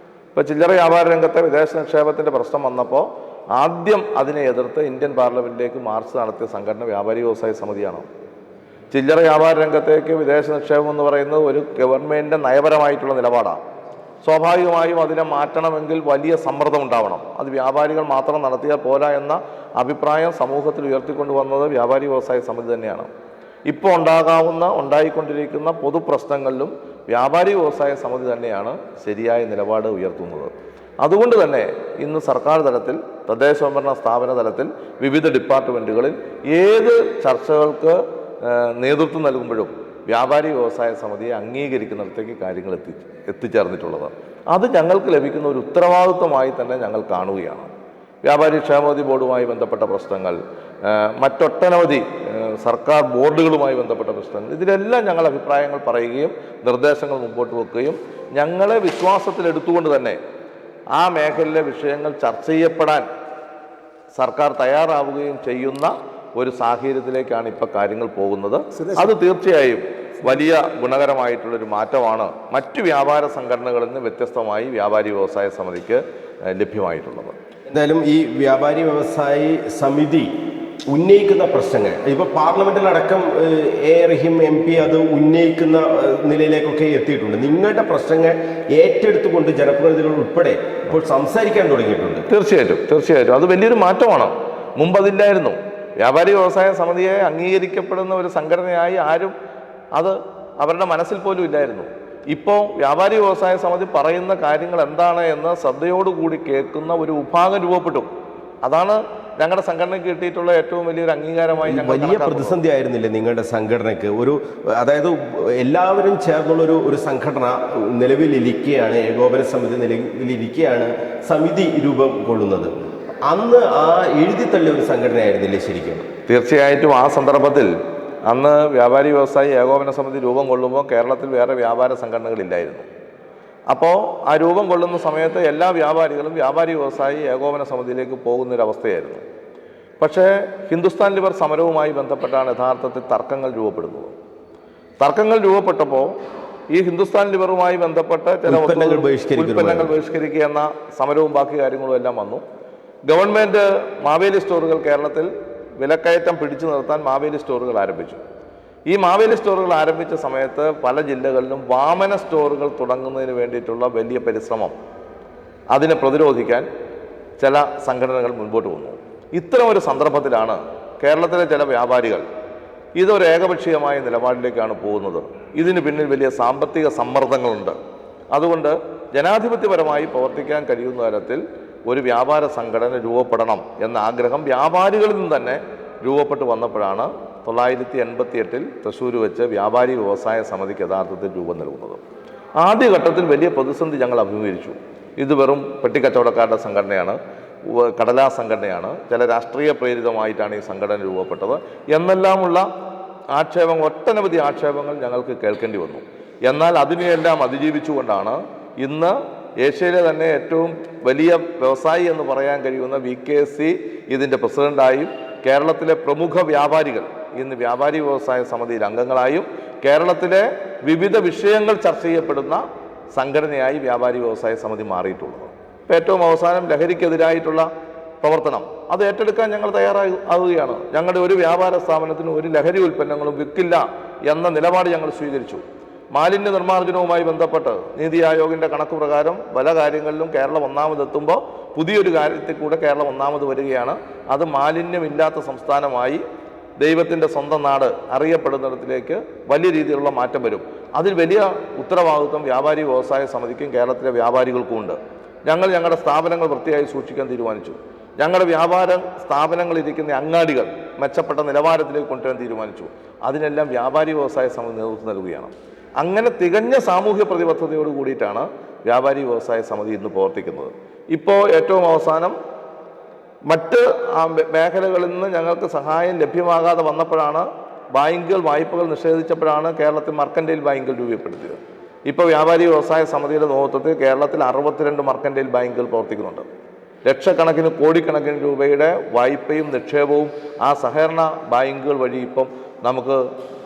ഇപ്പോൾ ചില്ലറ വ്യാപാര രംഗത്തെ വിദേശ നിക്ഷേപത്തിൻ്റെ പ്രശ്നം വന്നപ്പോൾ ആദ്യം അതിനെ എതിർത്ത് ഇന്ത്യൻ പാർലമെൻറ്റിലേക്ക് മാർച്ച് നടത്തിയ സംഘടന വ്യാപാരി വ്യവസായ സമിതിയാണ്. ചില്ലറ വ്യാപാര രംഗത്തേക്ക് വിദേശ നിക്ഷേപം എന്ന് പറയുന്നത് ഒരു ഗവൺമെൻറ്റിൻ്റെ നയപരമായിട്ടുള്ള നിലപാടാണ്. സ്വാഭാവികമായും അതിനെ മാറ്റണമെങ്കിൽ വലിയ സമ്മർദ്ദം ഉണ്ടാവണം. അത് വ്യാപാരികൾ മാത്രം നടത്തിയാൽ പോരാ എന്ന അഭിപ്രായം സമൂഹത്തിൽ ഉയർത്തിക്കൊണ്ടുവന്നത് വ്യാപാരി വ്യവസായ സമിതി തന്നെയാണ്. ഇപ്പോൾ ഉണ്ടായിക്കൊണ്ടിരിക്കുന്ന പൊതുപ്രശ്നങ്ങളിലും വ്യാപാരി വ്യവസായ സമിതി തന്നെയാണ് ശരിയായ നിലപാട് ഉയർത്തുന്നത്. അതുകൊണ്ട് തന്നെ ഇന്ന് സർക്കാർ തലത്തിൽ, തദ്ദേശ സ്വയംഭരണ സ്ഥാപന തലത്തിൽ, വിവിധ ഡിപ്പാർട്ട്മെൻറ്റുകളിൽ ഏത് ചർച്ചകൾക്ക് നേതൃത്വം നൽകുമ്പോഴും വ്യാപാരി വ്യവസായ സമിതിയെ അംഗീകരിക്കുന്നിടത്തേക്ക് കാര്യങ്ങൾ എത്തിച്ചേർന്നിട്ടുള്ളത്. അത് ഞങ്ങൾക്ക് ലഭിക്കുന്ന ഒരു ഉത്തരവാദിത്വമായി തന്നെ ഞങ്ങൾ കാണുകയാണ്. വ്യാപാരി ക്ഷേമനിധി ബോർഡുമായി ബന്ധപ്പെട്ട പ്രശ്നങ്ങൾ, മറ്റൊട്ടനവധി സർക്കാർ ബോർഡുകളുമായി ബന്ധപ്പെട്ട പ്രശ്നങ്ങൾ, ഇതിലെല്ലാം ഞങ്ങൾ അഭിപ്രായങ്ങൾ പറയുകയും നിർദ്ദേശങ്ങൾ മുമ്പോട്ട് വെക്കുകയും ഞങ്ങളെ വിശ്വാസത്തിലെടുത്തുകൊണ്ട് തന്നെ ആ മേഖലയിലെ വിഷയങ്ങൾ ചർച്ച ചെയ്യപ്പെടാൻ സർക്കാർ തയ്യാറാവുകയും ചെയ്യുന്ന ഒരു സാഹചര്യത്തിലേക്കാണ് ഇപ്പോൾ കാര്യങ്ങൾ പോകുന്നത്. അത് തീർച്ചയായും വലിയ ഗുണകരമായിട്ടുള്ളൊരു മാറ്റമാണ് മറ്റു വ്യാപാര സംഘടനകളിൽ നിന്ന് വ്യത്യസ്തമായി വ്യാപാരി വ്യവസായ സമിതിക്ക് ലഭ്യമായിട്ടുള്ളത്. എന്തായാലും ഈ വ്യാപാരി വ്യവസായി സമിതി ഉന്നയിക്കുന്ന പ്രശ്നങ്ങൾ ഇപ്പോൾ പാർലമെന്റിലടക്കം റഹീം MP അത് ഉന്നയിക്കുന്ന നിലയിലേക്കൊക്കെ എത്തിയിട്ടുണ്ട്. നിങ്ങളുടെ പ്രശ്നങ്ങൾ ഏറ്റെടുത്തുകൊണ്ട് ജനപ്രതിനിധികൾ ഉൾപ്പെടെ ഇപ്പോൾ സംസാരിക്കാൻ തുടങ്ങിയിട്ടുണ്ട്. തീർച്ചയായിട്ടും അത് വലിയൊരു മാറ്റമാണ്. മുമ്പ് അതില്ലായിരുന്നു. വ്യാപാരി വ്യവസായ സമിതിയെ അംഗീകരിക്കപ്പെടുന്ന ഒരു സംഘടനയായി ആരും അത് അവരുടെ മനസ്സിൽ പോലും ഇല്ലായിരുന്നു. ഇപ്പോൾ വ്യാപാരി വ്യവസായ സമിതി പറയുന്ന കാര്യങ്ങൾ എന്താണ് എന്ന് ശ്രദ്ധയോടുകൂടി കേൾക്കുന്ന ഒരു വിഭാഗം രൂപപ്പെട്ടു. അതാണ് ഞങ്ങളുടെ സംഘടനയ്ക്ക് കിട്ടിയിട്ടുള്ള ഏറ്റവും വലിയൊരു അംഗീകാരമായി. വലിയ പ്രതിസന്ധി ആയിരുന്നില്ലേ നിങ്ങളുടെ സംഘടനയ്ക്ക്? അതായത് എല്ലാവരും ചേർന്നുള്ള ഒരു സംഘടന നിലവിലിരിക്കുകയാണ്, ഏകോപന സമിതി നിലവിലിരിക്കുകയാണ് സമിതി രൂപം കൊള്ളുന്നത്. അന്ന് ആ എഴുതിത്തള്ളിയ ഒരു സംഘടനയായിരുന്നില്ലേ ശരിക്കും? തീർച്ചയായിട്ടും ആ സന്ദർഭത്തിൽ അന്ന് വ്യാപാരി വ്യവസായി ഏകോപന സമിതി രൂപം കൊള്ളുമ്പോൾ കേരളത്തിൽ വേറെ വ്യാപാര സംഘടനകളില്ലായിരുന്നു. അപ്പോൾ ആ രൂപം കൊള്ളുന്ന സമയത്ത് എല്ലാ വ്യാപാരികളും വ്യാപാരി വ്യവസായി ഏകോപന സമിതിയിലേക്ക് പോകുന്നൊരവസ്ഥയായിരുന്നു. പക്ഷേ ഹിന്ദുസ്ഥാൻ ലിവർ സമരവുമായി ബന്ധപ്പെട്ടാണ് യഥാർത്ഥത്തിൽ തർക്കങ്ങൾ രൂപപ്പെടുന്നത്. തർക്കങ്ങൾ രൂപപ്പെട്ടപ്പോൾ ഈ ഹിന്ദുസ്ഥാൻ ലിവറുമായി ബന്ധപ്പെട്ട ചില ഉൽപ്പന്നങ്ങൾ ബഹിഷ്കരിക്കുക എന്ന സമരവും ബാക്കി കാര്യങ്ങളും എല്ലാം വന്നു. ഗവൺമെൻറ് മാവേലി സ്റ്റോറുകൾ കേരളത്തിൽ വിലക്കയറ്റം പിടിച്ചു നിർത്താൻ മാവേലി സ്റ്റോറുകൾ ആരംഭിച്ചു. ഈ മാവേലി സ്റ്റോറുകൾ ആരംഭിച്ച സമയത്ത് പല ജില്ലകളിലും വാമന സ്റ്റോറുകൾ തുടങ്ങുന്നതിന് വേണ്ടിയിട്ടുള്ള വലിയ പരിശ്രമം, അതിനെ പ്രതിരോധിക്കാൻ ചില സംഘടനകൾ മുൻപോട്ട് വന്നു. ഇത്തരം ഒരു സന്ദർഭത്തിലാണ് കേരളത്തിലെ ചില വ്യാപാരികൾ ഇതൊരു ഏകപക്ഷീയമായ നിലപാടിലേക്കാണ് പോകുന്നത്. ഇതിന് പിന്നിൽ വലിയ സാമ്പത്തിക സമ്മർദ്ദങ്ങളുണ്ട്. അതുകൊണ്ട് ജനാധിപത്യപരമായി പ്രവർത്തിക്കാൻ കഴിയുന്ന തരത്തിൽ ഒരു വ്യാപാര സംഘടന രൂപപ്പെടണം എന്ന ആഗ്രഹം വ്യാപാരികളിൽ നിന്ന് തന്നെ രൂപപ്പെട്ടു വന്നപ്പോഴാണ് 1988 തൃശ്ശൂർ വെച്ച് വ്യാപാരി വ്യവസായ സമിതിക്ക് യഥാർത്ഥത്തിൽ രൂപം നൽകുന്നത്. ആദ്യഘട്ടത്തിൽ വലിയ പ്രതിസന്ധി ഞങ്ങൾ അഭിമുഖീകരിച്ചു. ഇത് വെറും പെട്ടിക്കച്ചവടക്കാരുടെ സംഘടനയാണ്, കടലാസ് സംഘടനയാണ്, ചില രാഷ്ട്രീയ പ്രേരിതമായിട്ടാണ് ഈ സംഘടന രൂപപ്പെട്ടത് എന്നെല്ലാമുള്ള ഒട്ടനവധി ആക്ഷേപങ്ങൾ ഞങ്ങൾക്ക് കേൾക്കേണ്ടി വന്നു. എന്നാൽ അതിനെയെല്ലാം അതിജീവിച്ചുകൊണ്ടാണ് ഇന്ന് ഏഷ്യയിലെ തന്നെ ഏറ്റവും വലിയ വ്യവസായി എന്ന് പറയാൻ കഴിയുന്ന VKC ഇതിൻ്റെ പ്രസിഡൻ്റായും കേരളത്തിലെ പ്രമുഖ വ്യാപാരികൾ ഇന്ന് വ്യാപാരി വ്യവസായ സമിതിയിൽ അംഗങ്ങളായും കേരളത്തിലെ വിവിധ വിഷയങ്ങൾ ചർച്ച ചെയ്യപ്പെടുന്ന സംഘടനയായി വ്യാപാരി വ്യവസായ സമിതി മാറിയിട്ടുള്ളത്. ഇപ്പോൾ ഏറ്റവും അവസാനം ലഹരിക്കെതിരായിട്ടുള്ള പ്രവർത്തനം അത് ഏറ്റെടുക്കാൻ ഞങ്ങൾ തയ്യാറാവുകയാണ്. ഞങ്ങളുടെ ഒരു വ്യാപാര സ്ഥാപനത്തിനും ഒരു ലഹരി ഉൽപ്പന്നങ്ങളും വിൽക്കില്ല എന്ന നിലപാട് ഞങ്ങൾ സ്വീകരിച്ചു. മാലിന്യ നിർമ്മാർജ്ജനവുമായി ബന്ധപ്പെട്ട് നീതി ആയോഗിൻ്റെ കണക്ക് പ്രകാരം പല കാര്യങ്ങളിലും കേരളം ഒന്നാമതെത്തുമ്പോൾ പുതിയൊരു കാര്യത്തിൽ കൂടെ കേരളം ഒന്നാമത് വരികയാണ്. അത് മാലിന്യമില്ലാത്ത സംസ്ഥാനമായി ദൈവത്തിൻ്റെ സ്വന്തം നാട് അറിയപ്പെടുന്നിടത്തിലേക്ക് വലിയ രീതിയിലുള്ള മാറ്റം വരും. അതിൽ വലിയ ഉത്തരവാദിത്വം വ്യാപാരി വ്യവസായ സമിതിക്കും കേരളത്തിലെ വ്യാപാരികൾക്കും ഉണ്ട്. ഞങ്ങളുടെ സ്ഥാപനങ്ങൾ വൃത്തിയായി സൂക്ഷിക്കാൻ തീരുമാനിച്ചു. ഞങ്ങളുടെ വ്യാപാര സ്ഥാപനങ്ങളിരിക്കുന്ന അങ്ങാടികൾ മെച്ചപ്പെട്ട നിലവാരത്തിലേക്ക് കൊണ്ടുവരാൻ തീരുമാനിച്ചു. അതിനെല്ലാം വ്യാപാരി വ്യവസായ സമിതി നേതൃത്വം നൽകുകയാണ്. അങ്ങനെ തികഞ്ഞ സാമൂഹ്യ പ്രതിബദ്ധതയോട് കൂടിയിട്ടാണ് വ്യാപാരി വ്യവസായ സമിതി ഇന്ന് പ്രവർത്തിക്കുന്നത്. ഇപ്പോൾ ഏറ്റവും അവസാനം മറ്റ് മേഖലകളിൽ നിന്ന് ഞങ്ങൾക്ക് സഹായം ലഭ്യമാകാതെ വന്നപ്പോഴാണ് ബാങ്കുകൾ വായ്പകൾ നിഷേധിച്ചപ്പോഴാണ് കേരളത്തിൽ മർക്കൻറ്റൈൽ ബാങ്കുകൾ രൂപപ്പെടുത്തിയത്. ഇപ്പോൾ വ്യാപാരി വ്യവസായ സമിതിയുടെ നേതൃത്വത്തിൽ കേരളത്തിൽ 62 മർക്കൻറ്റൈൽ ബാങ്കുകൾ പ്രവർത്തിക്കുന്നുണ്ട്. ലക്ഷക്കണക്കിന് കോടിക്കണക്കിന് രൂപയുടെ വായ്പയും നിക്ഷേപവും ആ സഹകരണ ബാങ്കുകൾ വഴി ഇപ്പം നമുക്ക്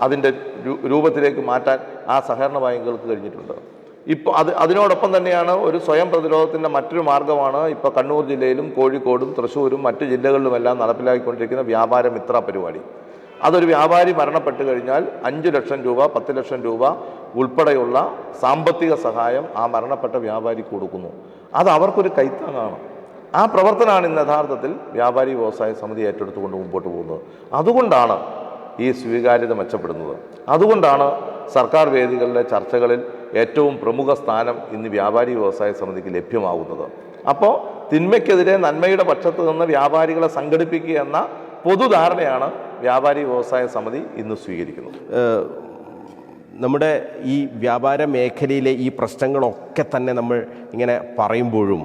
അതിൻ്റെ രൂപത്തിലേക്ക് മാറ്റാൻ ആ സഹകരണ ബാങ്കുകൾക്ക് കഴിഞ്ഞിട്ടുണ്ട്. ഇപ്പോൾ അതിനോടൊപ്പം തന്നെയാണ് ഒരു സ്വയം പ്രതിരോധത്തിൻ്റെ മറ്റൊരു മാർഗ്ഗമാണ് ഇപ്പോൾ കണ്ണൂർ ജില്ലയിലും കോഴിക്കോടും തൃശ്ശൂരും മറ്റു ജില്ലകളിലുമെല്ലാം നടപ്പിലാക്കിക്കൊണ്ടിരിക്കുന്ന വ്യാപാര മിത്ര പരിപാടി. അതൊരു വ്യാപാരി മരണപ്പെട്ട് കഴിഞ്ഞാൽ 5 ലക്ഷം രൂപ 10 ലക്ഷം രൂപ ഉൾപ്പെടെയുള്ള സാമ്പത്തിക സഹായം ആ മരണപ്പെട്ട വ്യാപാരിക്ക് കൊടുക്കുന്നു. അത് അവർക്കൊരു കൈത്താങ്ങാണ്. ആ പ്രവർത്തനമാണ് ഇന്ന് യഥാർത്ഥത്തിൽ വ്യാപാരി വ്യവസായ സമിതി ഏറ്റെടുത്തുകൊണ്ട് മുമ്പോട്ട് പോകുന്നത്. അതുകൊണ്ടാണ് ഈ സ്വീകാര്യത മെച്ചപ്പെടുന്നത്. അതുകൊണ്ടാണ് സർക്കാർ വേദികളിലെ ചർച്ചകളിൽ ഏറ്റവും പ്രമുഖ സ്ഥാനം ഇന്ന് വ്യാപാരി വ്യവസായ സമിതിക്ക് ലഭ്യമാകുന്നത്. അപ്പോൾ തിന്മയ്ക്കെതിരെ നന്മയുടെ പക്ഷത്ത് നിന്ന് വ്യാപാരികളെ സംഘടിപ്പിക്കുക എന്ന പൊതുധാരണയാണ് വ്യാപാരി വ്യവസായ സമിതി ഇന്ന് സ്വീകരിക്കുന്നത്. നമ്മുടെ ഈ വ്യാപാര മേഖലയിലെ ഈ പ്രശ്നങ്ങളൊക്കെ തന്നെ നമ്മൾ ഇങ്ങനെ പറയുമ്പോഴും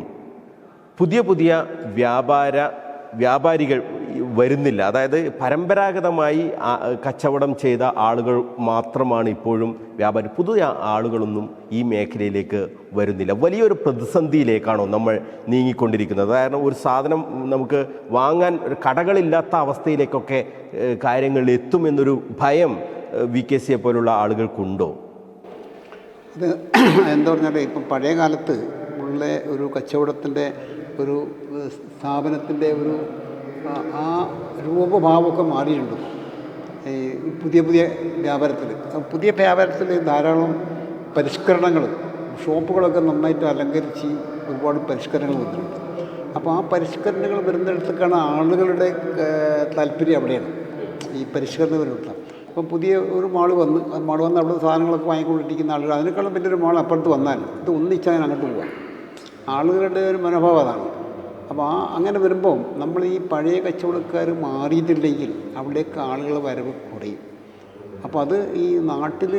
പുതിയ പുതിയ വ്യാപാരികൾ വരുന്നില്ല. അതായത് പരമ്പരാഗതമായി കച്ചവടം ചെയ്ത ആളുകൾ മാത്രമാണ് ഇപ്പോഴും വ്യാപാരി. പുതിയ ആളുകളൊന്നും ഈ മേഖലയിലേക്ക് വരുന്നില്ല. വലിയൊരു പ്രതിസന്ധിയിലേക്കാണോ നമ്മൾ നീങ്ങിക്കൊണ്ടിരിക്കുന്നത്? കാരണം ഒരു സാധനം നമുക്ക് വാങ്ങാൻ ഒരു കടകളില്ലാത്ത അവസ്ഥയിലേക്കൊക്കെ കാര്യങ്ങൾ എത്തുമെന്നൊരു ഭയം VKC പോലുള്ള ആളുകൾക്കുണ്ടോ? അത് എന്താ പറഞ്ഞാൽ ഇപ്പം പഴയ കാലത്ത് ഉള്ള ഒരു കച്ചവടത്തിൻ്റെ ഒരു സ്ഥാപനത്തിൻ്റെ ഒരു ആ രൂപഭാവമൊക്കെ മാറിയിട്ടുണ്ട്. ഈ പുതിയ വ്യാപാരത്തിൽ ധാരാളം പരിഷ്കരണങ്ങൾ, ഷോപ്പുകളൊക്കെ നന്നായിട്ട് അലങ്കരിച്ച് ഒരുപാട് പരിഷ്കരണങ്ങൾ വന്നിട്ടുണ്ട്. അപ്പോൾ ആ പരിഷ്കരണങ്ങൾ വരുന്നിടത്തേക്കാണ് ആളുകളുടെ താല്പര്യം അവിടെയാണ് ഈ പരിഷ്കരണം വരുന്നത്. അപ്പം പുതിയ ഒരു മാൾ വന്ന് അവിടെ സാധനങ്ങളൊക്കെ വാങ്ങിക്കൊണ്ടിരിക്കുന്ന ആളുകൾ, അതിനേക്കാളും വലിയൊരു മാൾ അപ്പുറത്ത് വന്നാൽ ഇത് ഒന്നിച്ചാൽ അങ്ങോട്ട് പോകാം. ആളുകളുടെ ഒരു മനോഭാവം അതാണ്. അപ്പോൾ അങ്ങനെ വരുമ്പോൾ നമ്മൾ ഈ പഴയ കച്ചവടക്കാർ മാറിയിട്ടില്ലെങ്കിൽ അവിടേക്ക് ആളുകൾ വരവ് കുറയും. അപ്പോൾ അത് ഈ നാട്ടിൽ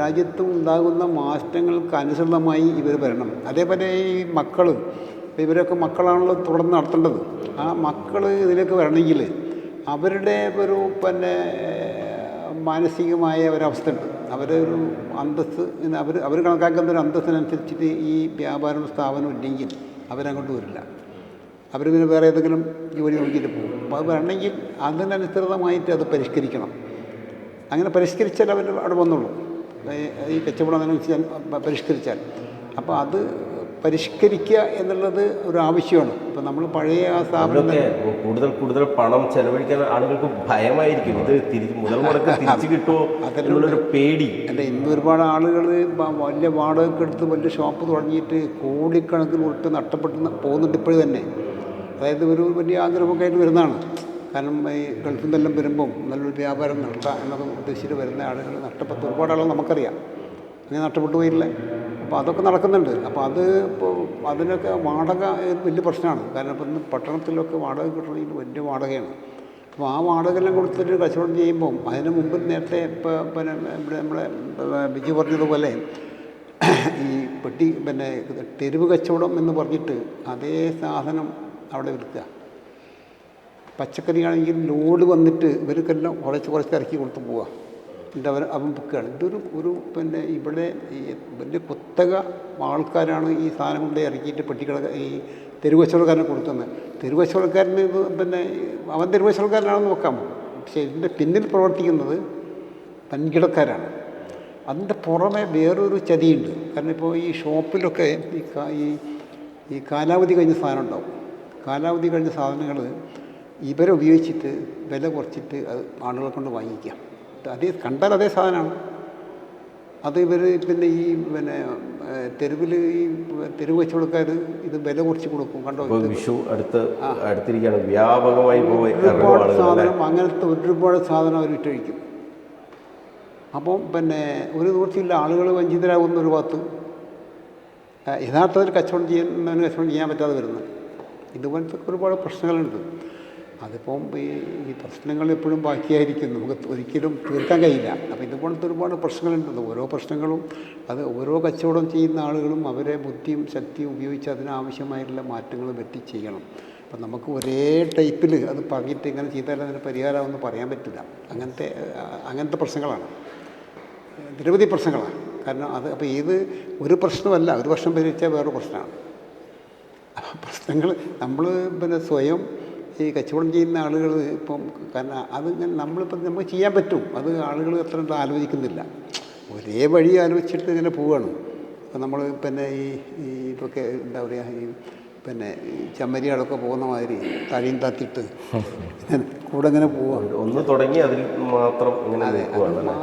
രാജ്യത്തും ഉണ്ടാകുന്ന മാറ്റങ്ങൾക്ക് അനുസൃതമായി ഇവർ വരണം. അതേപോലെ ഈ ഇവരൊക്കെ മക്കളാണല്ലോ തുടർന്ന് നടത്തേണ്ടത്. ആ മക്കൾ ഇതിലേക്ക് വരണമെങ്കിൽ അവരുടെ ഒരു മാനസികമായ ഒരവസ്ഥ ഉണ്ട്. അവരൊരു അന്തസ്സ് അവർ കണക്കാക്കുന്ന ഒരു അന്തസ്സിനനുസരിച്ചിട്ട് ഈ വ്യാപാരം സ്ഥാപനം ഇല്ലെങ്കിൽ അവരങ്ങോട്ട് വരില്ല. അവർ പിന്നെ വേറെ ഏതെങ്കിലും ജോലി നോക്കിയിട്ട് പോകും. അപ്പോൾ അത് വരണമെങ്കിൽ അതിനനുസൃതമായിട്ട് അത് പരിഷ്കരിക്കണം. അങ്ങനെ പരിഷ്കരിച്ചാൽ അവർ അവിടെ വന്നുള്ളൂ. ഈ കച്ചവടം അതിനനുസരിച്ച് പരിഷ്കരിച്ചാൽ. അപ്പോൾ അത് പരിഷ്കരിക്കുക എന്നുള്ളത് ഒരു ആവശ്യമാണ്. ഇപ്പം നമ്മൾ പഴയ ആ സ്ഥാപനം കൂടുതൽ പണം ചെലവഴിക്കാൻ ആളുകൾക്ക് ഭയമായിരിക്കും. ഇത് മുതൽ മുടക്ക് തിരിച്ചു കിട്ടുമോ എന്നുള്ളൊരു പേടി. അല്ല, ഇന്ന് ഒരുപാട് ആളുകൾ വലിയ വാടകയ്ക്ക് എടുത്ത് വലിയ ഷോപ്പ് തുടങ്ങിയിട്ട് കോടിക്കണക്കിന് ഉറുപ്പിക നഷ്ടപ്പെട്ട് പോകുന്നുണ്ട് ഇപ്പോഴും തന്നെ. അതായത് ഒരു വലിയ ആഗ്രഹമൊക്കെ ആയിട്ട് വരുന്നതാണ്. കാരണം ഈ ഗൾഫിൽ നിന്നെല്ലാം വരുമ്പം നല്ലൊരു വ്യാപാരം നടത്താം എന്നൊക്കെ ഉദ്ദേശിച്ചിട്ട് വരുന്ന ആളുകൾ നഷ്ടപ്പെട്ട ഒരുപാട് ആളുകൾ നമുക്കറിയാം. അങ്ങനെ നഷ്ടപ്പെട്ടു പോയില്ലേ. അപ്പോൾ അതൊക്കെ നടക്കുന്നുണ്ട്. അപ്പോൾ അത് ഇപ്പോൾ അതിനൊക്കെ വാടക വലിയ പ്രശ്നമാണ്. കാരണം ഇപ്പം ഇന്ന് പട്ടണത്തിലൊക്കെ വാടക കിട്ടണമെങ്കിൽ വലിയ വാടകയാണ്. അപ്പോൾ ആ വാടകയെല്ലാം കൊടുത്തിട്ട് കച്ചവടം ചെയ്യുമ്പം അതിന് മുമ്പ് നേരത്തെ ഇപ്പോൾ നമ്മളെ ബിജു പറഞ്ഞതുപോലെ ഈ തെരുവ് കച്ചവടം എന്ന് പറഞ്ഞിട്ട് അതേ സാധനം അവിടെ വിൽക്കുക. പച്ചക്കറിയാണെങ്കിൽ ലോഡ് വന്നിട്ട് ഇവർക്കെല്ലാം കുറച്ച് ഇറക്കി കൊടുത്ത് പോവുക. എന്നിട്ട് അവൻ ബുക്കാണ്. ഇതൊരു ഇവിടെ ഈ വലിയ കുത്തക ആൾക്കാരാണ് ഈ സാധനം കൊണ്ട് ഇറക്കിയിട്ട് ഈ തെരുവ് കച്ചവടക്കാരനെ കൊടുക്കുന്നത്. തെരുവ് കച്ചവടക്കാരന് അവൻ തെരുവ് കച്ചവടക്കാരനാണെന്ന് നോക്കാം. പക്ഷേ ഇതിൻ്റെ പിന്നിൽ പ്രവർത്തിക്കുന്നത് വൻകിടക്കാരാണ്. അതിൻ്റെ പുറമെ വേറൊരു ചതിയുണ്ട്. കാരണം ഇപ്പോൾ ഈ ഷോപ്പിലൊക്കെ ഈ കാലാവധി കഴിഞ്ഞ സാധനം ഉണ്ടാവും. കാലാവധി കഴിഞ്ഞ സാധനങ്ങൾ ഇവരെ ഉപയോഗിച്ചിട്ട് വില കുറച്ചിട്ട് അത് ആളുകളെ കൊണ്ട് വാങ്ങിക്കാം. കണ്ടാൽ അതേ സാധനമാണ്. അത് ഇവർ ഈ തെരുവിൽ ഈ തെരുവ് കച്ചവടക്കാർ ഇത് വില കുറച്ച് കൊടുക്കും. കണ്ടോ, വിഷു അടുത്തിരിക്കുകയാണ്. വ്യാപകമായി ഒരുപാട് സാധനം, അങ്ങനത്തെ ഒരുപാട് സാധനം അവർ വിറ്റഴിക്കും. അപ്പം ഒരു നിവൃത്തിയില്ല, ആളുകൾ വഞ്ചിതരാകുന്ന ഒരു ഭാഗത്ത് യഥാർത്ഥത്തിൽ കച്ചവടം ചെയ്യാൻ പറ്റാതെ വരുന്നത്. ഇതുപോലത്തെ ഒരുപാട് പ്രശ്നങ്ങളുണ്ട്. അതിപ്പം ഈ പ്രശ്നങ്ങൾ എപ്പോഴും ബാക്കിയായിരിക്കും, നമുക്ക് ഒരിക്കലും തീർക്കാൻ കഴിയില്ല. അപ്പോൾ ഇതുപോലത്തെ ഒരുപാട് പ്രശ്നങ്ങളുണ്ട്. ഓരോ പ്രശ്നങ്ങളും അത് ഓരോ കച്ചവടം ചെയ്യുന്ന ആളുകളും അവരെ ബുദ്ധിയും ശക്തിയും ഉപയോഗിച്ച് അതിനാവശ്യമായിട്ടുള്ള മാറ്റങ്ങൾ വരുത്തി ചെയ്യണം. അപ്പം നമുക്ക് ഒരേ ടൈപ്പിൽ അത് പറഞ്ഞിട്ട് ഇങ്ങനെ ചെയ്താൽ അതിന് പരിഹാരമാണെന്ന് പറയാൻ പറ്റില്ല. അങ്ങനത്തെ പ്രശ്നങ്ങളാണ്, നിരവധി പ്രശ്നങ്ങളാണ്. കാരണം അപ്പോൾ ഒരു പ്രശ്നമല്ല, ഒരു പ്രശ്നം പരിഹരിച്ചാൽ വേറൊരു പ്രശ്നമാണ്. പ്രശ്നങ്ങൾ നമ്മൾ സ്വയം ഈ കച്ചവടം ചെയ്യുന്ന ആളുകൾ ഇപ്പം കാരണം അതിങ്ങനെ നമുക്ക് ചെയ്യാൻ പറ്റും. അത് ആളുകൾ എത്ര ആലോചിക്കുന്നില്ല. ഒരേ വഴി ആലോചിച്ചിട്ട് ഇങ്ങനെ പോവുകയാണ്. ഇപ്പം നമ്മൾ പിന്നെ ഈ ഇതൊക്കെ എന്താ പറയുക ഈ പിന്നെ ഈ ചെമ്മരിയാടൊക്കെ പോകുന്ന മാതിരി തടിയും തത്തിട്ട് കൂടെ ഇങ്ങനെ പോവാം. ഒന്ന് തുടങ്ങി അതിൽ മാത്രം ഇങ്ങനെ അതെ, നിൽക്കുകയാണ്.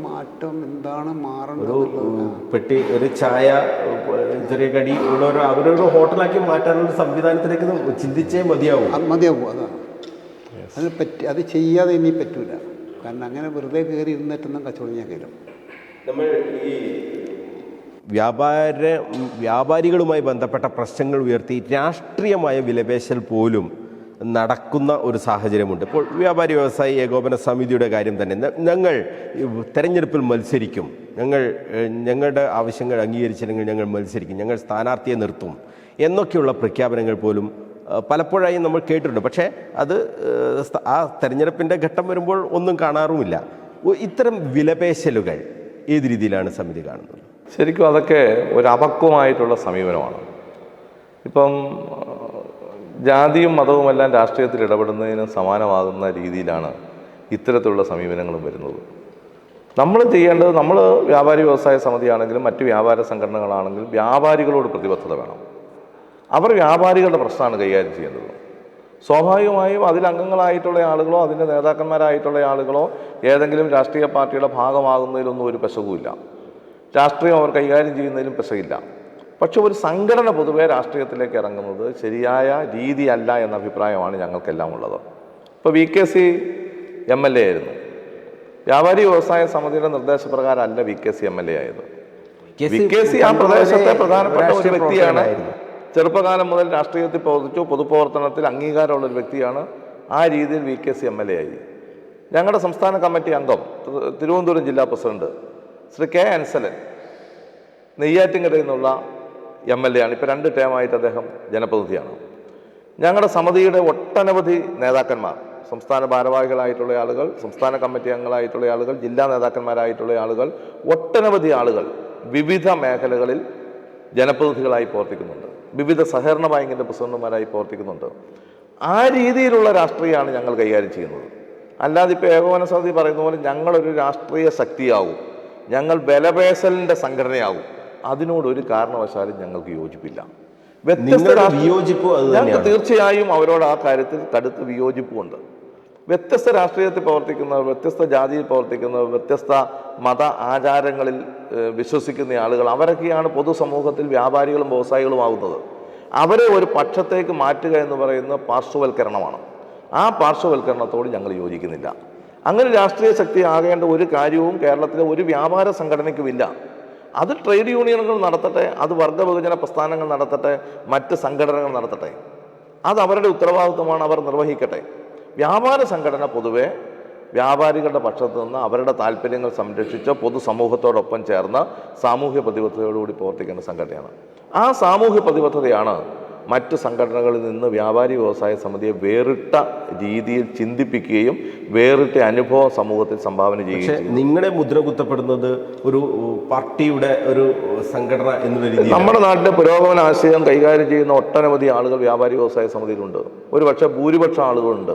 മാറ്റം എന്താണ് ഒരു മാറേണ്ടത്? പെട്ടി, ഒരു ചായ, ചെറിയ കടി, അവരൊരു ഹോട്ടലാക്കി മാറ്റാനുള്ള സംവിധാനത്തിലേക്ക് ചിന്തിച്ചേ മതിയാവും. മതിയാവും. അതാണ് അത് ചെയ്യാതെ ഇനി പറ്റൂല. കാരണം അങ്ങനെ വെറുതെ കയറി ഇരുന്നിട്ടൊന്നും കച്ചവടം ഞാൻ കയറും. നമ്മൾ ഈ വ്യാപാരികളുമായി ബന്ധപ്പെട്ട പ്രശ്നങ്ങൾ ഉയർത്തി രാഷ്ട്രീയമായ വിലപേശൽ പോലും നടക്കുന്ന ഒരു സാഹചര്യമുണ്ട്. ഇപ്പോൾ വ്യാപാരി വ്യവസായി ഏകോപന സമിതിയുടെ കാര്യം തന്നെ, ഞങ്ങൾ തെരഞ്ഞെടുപ്പിൽ മത്സരിക്കും, ഞങ്ങളുടെ ആവശ്യങ്ങൾ അംഗീകരിച്ചില്ലെങ്കിൽ ഞങ്ങൾ മത്സരിക്കും, ഞങ്ങൾ സ്ഥാനാർത്ഥിയെ നിർത്തും എന്നൊക്കെയുള്ള പ്രഖ്യാപനങ്ങൾ പോലും പലപ്പോഴായി നമ്മൾ കേട്ടിട്ടുണ്ട്. പക്ഷേ അത് ആ തെരഞ്ഞെടുപ്പിൻ്റെ ഘട്ടം വരുമ്പോൾ ഒന്നും കാണാറുമില്ല. ഇത്തരം വിലപേശലുകൾ ഏത് രീതിയിലാണ് സമിതി കാണുന്നത്? ശരിക്കും അതൊക്കെ ഒരു അപക്വമായിട്ടുള്ള സമീപനമാണ്. ഇപ്പം ജാതിയും മതവുമെല്ലാം രാഷ്ട്രീയത്തിൽ ഇടപെടുന്നതിന് സമാനമാകുന്ന രീതിയിലാണ് ഇത്തരത്തിലുള്ള സമീപനങ്ങളും വരുന്നത്. നമ്മൾ ചെയ്യേണ്ടത്, നമ്മൾ വ്യാപാരി വ്യവസായ സമിതിയാണെങ്കിലും മറ്റ് വ്യാപാര സംഘടനകളാണെങ്കിലും വ്യാപാരികളോട് പ്രതിബദ്ധത വേണം. അവർ വ്യാപാരികളുടെ പ്രശ്നമാണ് കൈകാര്യം ചെയ്യേണ്ടത്. സ്വാഭാവികമായും അതിൽ അംഗങ്ങളായിട്ടുള്ള ആളുകളോ അതിൻ്റെ നേതാക്കന്മാരായിട്ടുള്ള ആളുകളോ ഏതെങ്കിലും രാഷ്ട്രീയ പാർട്ടിയുടെ ഭാഗമാകുന്നതിലൊന്നും ഒരു പെശകുമില്ല. രാഷ്ട്രീയം അവർ കൈകാര്യം ചെയ്യുന്നതിലും പെശകില്ല. പക്ഷെ ഒരു സംഘടന പൊതുവെ രാഷ്ട്രീയത്തിലേക്ക് ഇറങ്ങുന്നത് ശരിയായ രീതിയല്ല എന്ന അഭിപ്രായമാണ് ഞങ്ങൾക്കെല്ലാം ഉള്ളത്. ഇപ്പോൾ VKC MLA ആയിരുന്നു. വ്യാപാരി വ്യവസായ സമിതിയുടെ നിർദ്ദേശപ്രകാരമല്ല VKC MLA ആയത്. VKC ആ പ്രദേശത്തെ പ്രധാനപ്പെട്ട ഒരു വ്യക്തിയാണ്. ചെറുപ്പകാലം മുതൽ രാഷ്ട്രീയത്തിൽ പ്രവർത്തിച്ചു, പൊതുപ്രവർത്തനത്തിൽ അംഗീകാരമുള്ള ഒരു വ്യക്തിയാണ്. ആ രീതിയിൽ VKC MLA ആയി. ഞങ്ങളുടെ സംസ്ഥാന കമ്മിറ്റി അംഗം, തിരുവനന്തപുരം ജില്ലാ പ്രസിഡന്റ് ശ്രീ K. അൻസലൻ, നെയ്യാറ്റിൻകരയിൽ നിന്നുള്ള MLA ആണ്. ഇപ്പോൾ 2 ടേമായിട്ട് അദ്ദേഹം ജനപ്രതിനിധിയാണ്. ഞങ്ങളുടെ സമിതിയുടെ ഒട്ടനവധി നേതാക്കന്മാർ, സംസ്ഥാന ഭാരവാഹികളായിട്ടുള്ള ആളുകൾ, സംസ്ഥാന കമ്മിറ്റി അംഗങ്ങളായിട്ടുള്ള ആളുകൾ, ജില്ലാ നേതാക്കന്മാരായിട്ടുള്ള ആളുകൾ, ഒട്ടനവധി ആളുകൾ വിവിധ മേഖലകളിൽ ജനപ്രതിനിധികളായി പ്രവർത്തിക്കുന്നുണ്ട്. വിവിധ സഹകരണ ബാങ്കിൻ്റെ പ്രസിഡന്റുമാരായി പ്രവർത്തിക്കുന്നുണ്ട്. ആ രീതിയിലുള്ള രാഷ്ട്രീയമാണ് ഞങ്ങൾ കൈകാര്യം ചെയ്യുന്നത്. അല്ലാതെ ഇപ്പോൾ ഏകോപന സമിതി പറയുന്ന പോലെ ഞങ്ങളൊരു രാഷ്ട്രീയ ശക്തിയാവും, ഞങ്ങൾ വിലപേശലിൻ്റെ സംഘടനയാകും, അതിനോടൊരു കാരണവശാലും ഞങ്ങൾക്ക് യോജിപ്പില്ല. ഞങ്ങൾക്ക് തീർച്ചയായും അവരോട് ആ കാര്യത്തിൽ കടുത്ത വിയോജിപ്പുണ്ട്. വ്യത്യസ്ത രാഷ്ട്രീയത്തിൽ പ്രവർത്തിക്കുന്നവർ, വ്യത്യസ്ത ജാതിയിൽ പ്രവർത്തിക്കുന്നവർ, വ്യത്യസ്ത മത ആചാരങ്ങളിൽ വിശ്വസിക്കുന്ന ആളുകൾ, അവരൊക്കെയാണ് പൊതുസമൂഹത്തിൽ വ്യാപാരികളും വ്യവസായികളും ആകുന്നത്. അവരെ ഒരു പക്ഷത്തേക്ക് മാറ്റുക എന്ന് പറയുന്ന പാർശ്വവൽക്കരണമാണ്. ആ പാർശ്വവൽക്കരണത്തോട് ഞങ്ങൾ യോജിക്കുന്നില്ല. അങ്ങനെ രാഷ്ട്രീയ ശക്തി ആകേണ്ട ഒരു കാര്യവും കേരളത്തിലെ ഒരു വ്യാപാര സംഘടനയ്ക്കുമില്ല. അത് ട്രേഡ് യൂണിയനുകൾ നടത്തട്ടെ, അത് വർഗവിഭജന പ്രസ്ഥാനങ്ങൾ നടത്തട്ടെ, മറ്റ് സംഘടനകൾ നടത്തട്ടെ, അത് അവരുടെ ഉത്തരവാദിത്വമാണ്, അവർ നിർവഹിക്കട്ടെ. വ്യാപാര സംഘടന പൊതുവെ വ്യാപാരികളുടെ പക്ഷത്ത് നിന്ന് അവരുടെ താല്പര്യങ്ങൾ സംരക്ഷിച്ച് പൊതുസമൂഹത്തോടൊപ്പം ചേർന്ന് സാമൂഹ്യ പ്രതിബദ്ധതയോടുകൂടി പ്രവർത്തിക്കേണ്ട സംഘടനയാണ്. ആ സാമൂഹ്യ പ്രതിബദ്ധതയാണ് മറ്റ് സംഘടനകളിൽ നിന്ന് വ്യാപാരി വ്യവസായ സമിതിയെ വേറിട്ട രീതിയിൽ ചിന്തിപ്പിക്കുകയും വേറിട്ട അനുഭവം സമൂഹത്തിൽ സംഭാവന ചെയ്യുകയും. നിങ്ങളെ മുദ്ര കുത്തപ്പെടുന്നത് ഒരു പാർട്ടിയുടെ ഒരു സംഘടന എന്നുള്ള രീതിയിൽ നമ്മുടെ നാട്ടിലെ പുരോഗമന ആശയം കൈകാര്യം ചെയ്യുന്ന ഒട്ടനവധി ആളുകൾ വ്യാപാരി വ്യവസായ സമിതിയിലുണ്ട്. ഒരു പക്ഷേ ഭൂരിപക്ഷം ആളുകളുണ്ട്.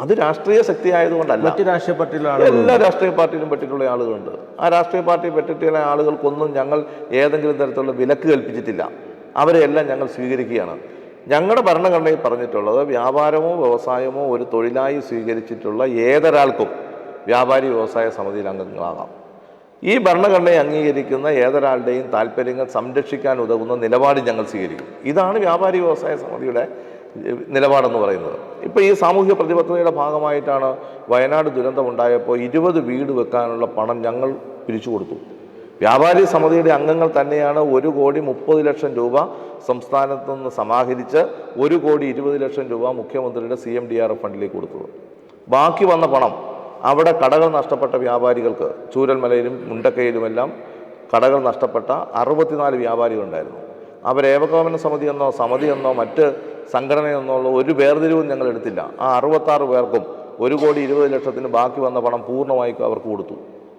അത് രാഷ്ട്രീയ ശക്തി ആയതുകൊണ്ടല്ല. മറ്റ് രാഷ്ട്രീയ പാർട്ടിയിലാണ്, എല്ലാ രാഷ്ട്രീയ പാർട്ടിയിലും പെട്ടിട്ടുള്ള ആളുകളുണ്ട്. ആ രാഷ്ട്രീയ പാർട്ടി പെട്ടിട്ടുള്ള ആളുകൾക്കൊന്നും ഞങ്ങൾ ഏതെങ്കിലും തരത്തിലുള്ള വിലക്ക് കൽപ്പിച്ചിട്ടില്ല. അവരെല്ലാം ഞങ്ങൾ സ്വീകരിക്കുകയാണ്. ഞങ്ങളുടെ ഭരണഘടനയിൽ പറഞ്ഞിട്ടുള്ളത് വ്യാപാരമോ വ്യവസായമോ ഒരു തൊഴിലായി സ്വീകരിച്ചിട്ടുള്ള ഏതൊരാൾക്കും വ്യാപാരി വ്യവസായ സമിതിയിൽ അംഗങ്ങളാകാം. ഈ ഭരണഘടനയെ അംഗീകരിക്കുന്ന ഏതൊരാളുടെയും താല്പര്യങ്ങൾ സംരക്ഷിക്കാൻ ഉതകുന്ന നിലപാട് ഞങ്ങൾ സ്വീകരിക്കും. ഇതാണ് വ്യാപാരി വ്യവസായ സമിതിയുടെ നിലപാടെന്ന് പറയുന്നത്. ഇപ്പോൾ ഈ സാമൂഹ്യ പ്രതിബദ്ധതയുടെ ഭാഗമായിട്ടാണ് വയനാട് ദുരന്തമുണ്ടായപ്പോൾ 20 വീട് വെക്കാനുള്ള പണം ഞങ്ങൾ പിരിച്ചു കൊടുത്തു. വ്യാപാരി സമിതിയുടെ അംഗങ്ങൾ തന്നെയാണ് 1,30,00,000 രൂപ സംസ്ഥാനത്ത് നിന്ന് സമാഹരിച്ച് 1,20,00,000 രൂപ മുഖ്യമന്ത്രിയുടെ CMDRF ഫണ്ടിലേക്ക് കൊടുത്തത്. ബാക്കി വന്ന പണം അവിടെ കടകൾ നഷ്ടപ്പെട്ട വ്യാപാരികൾക്ക്, ചൂരൽമലയിലും മുണ്ടക്കയിലുമെല്ലാം കടകൾ നഷ്ടപ്പെട്ട 64 വ്യാപാരികളുണ്ടായിരുന്നു. അവരേകോപന സമിതിയെന്നോ സമിതിയെന്നോ മറ്റ് സംഘടനയെന്നോ ഉള്ള ഒരു വേർതിരിവും ഞങ്ങൾ എടുത്തില്ല. ആ 66 പേർക്കും 1,20,00,000 ബാക്കി വന്ന പണം പൂർണ്ണമായും അവർക്ക് കൊടുത്തു.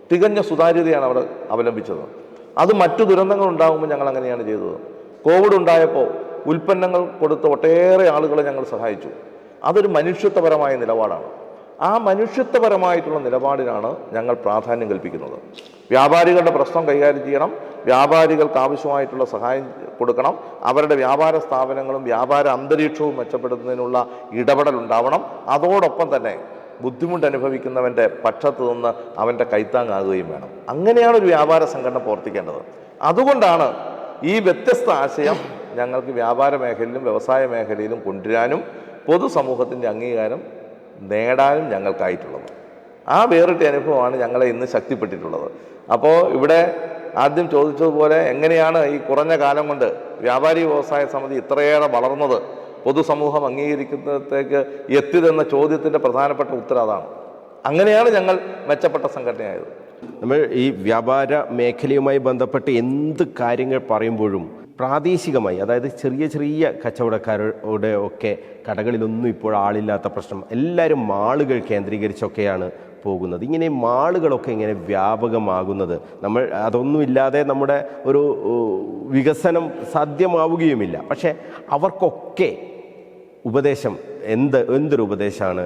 തികഞ്ഞ സുതാര്യതയാണ് അവർ അവലംബിച്ചത്. അത് മറ്റു ദുരന്തങ്ങൾ ഉണ്ടാകുമ്പോൾ ഞങ്ങൾ അങ്ങനെയാണ് ചെയ്തത്. കോവിഡ് ഉണ്ടായപ്പോൾ ഉൽപ്പന്നങ്ങൾ കൊടുത്ത് ഒട്ടേറെ ആളുകളെ ഞങ്ങൾ സഹായിച്ചു. അതൊരു മനുഷ്യത്വപരമായ നിലപാടാണ്. ആ മനുഷ്യത്വപരമായിട്ടുള്ള നിലപാടിനാണ് ഞങ്ങൾ പ്രാധാന്യം കൽപ്പിക്കുന്നത്. വ്യാപാരികളുടെ പ്രശ്നം കൈകാര്യം ചെയ്യണം, വ്യാപാരികൾക്ക് ആവശ്യമായിട്ടുള്ള സഹായം കൊടുക്കണം, അവരുടെ വ്യാപാര സ്ഥാപനങ്ങളും വ്യാപാര അന്തരീക്ഷവും മെച്ചപ്പെടുത്തുന്നതിനുള്ള ഇടപെടൽ ഉണ്ടാവണം. അതോടൊപ്പം തന്നെ ബുദ്ധിമുട്ട് അനുഭവിക്കുന്നവൻ്റെ പക്ഷത്ത് നിന്ന് അവൻ്റെ കൈത്താങ്ങാകുകയും വേണം. അങ്ങനെയാണ് ഒരു വ്യാപാര സംഘടന പ്രവർത്തിക്കേണ്ടത്. അതുകൊണ്ടാണ് ഈ വ്യത്യസ്ത ആശയം ഞങ്ങൾക്ക് വ്യാപാര മേഖലയിലും വ്യവസായ മേഖലയിലും കൊണ്ടുവരാനും പൊതുസമൂഹത്തിൻ്റെ അംഗീകാരം നേടാനും ഞങ്ങൾക്കായിട്ടുള്ളത്. ആ വേറിട്ട അനുഭവമാണ് ഞങ്ങളെ ഇന്ന് ശക്തിപ്പെട്ടിട്ടുള്ളത്. അപ്പോൾ ഇവിടെ ആദ്യം ചോദിച്ചതുപോലെ എങ്ങനെയാണ് ഈ കുറഞ്ഞ കാലം കൊണ്ട് വ്യാപാരി വ്യവസായ സമിതി ഇത്രയേറെ വളർന്നത്, പൊതുസമൂഹം അംഗീകരിക്കുന്നതിലേക്ക് എത്തിയതെന്ന ചോദ്യത്തിൻ്റെ പ്രധാനപ്പെട്ട ഉത്തരം അതാണ്. അങ്ങനെയാണ് ഞങ്ങൾ മെച്ചപ്പെട്ട സംഘടനയായത്. നമ്മൾ ഈ വ്യാപാര മേഖലയുമായി ബന്ധപ്പെട്ട് എന്ത് കാര്യങ്ങൾ പറയുമ്പോഴും പ്രാദേശികമായി, അതായത് ചെറിയ ചെറിയ കച്ചവടക്കാരുടെ ഒക്കെ കടകളിലൊന്നും ഇപ്പോൾ ആളില്ലാത്ത പ്രശ്നം, എല്ലാവരും മാളുകൾ കേന്ദ്രീകരിച്ചൊക്കെയാണ് പോകുന്നത്. ഇങ്ങനെ മാളുകളൊക്കെ ഇങ്ങനെ വ്യാപകമാകുന്നത്, നമ്മൾ അതൊന്നുമില്ലാതെ നമ്മുടെ ഒരു വികസനം സാധ്യമാവുകയുമില്ല. പക്ഷേ അവർക്കൊക്കെ ഉപദേശം എന്തൊരു ഉപദേശമാണ്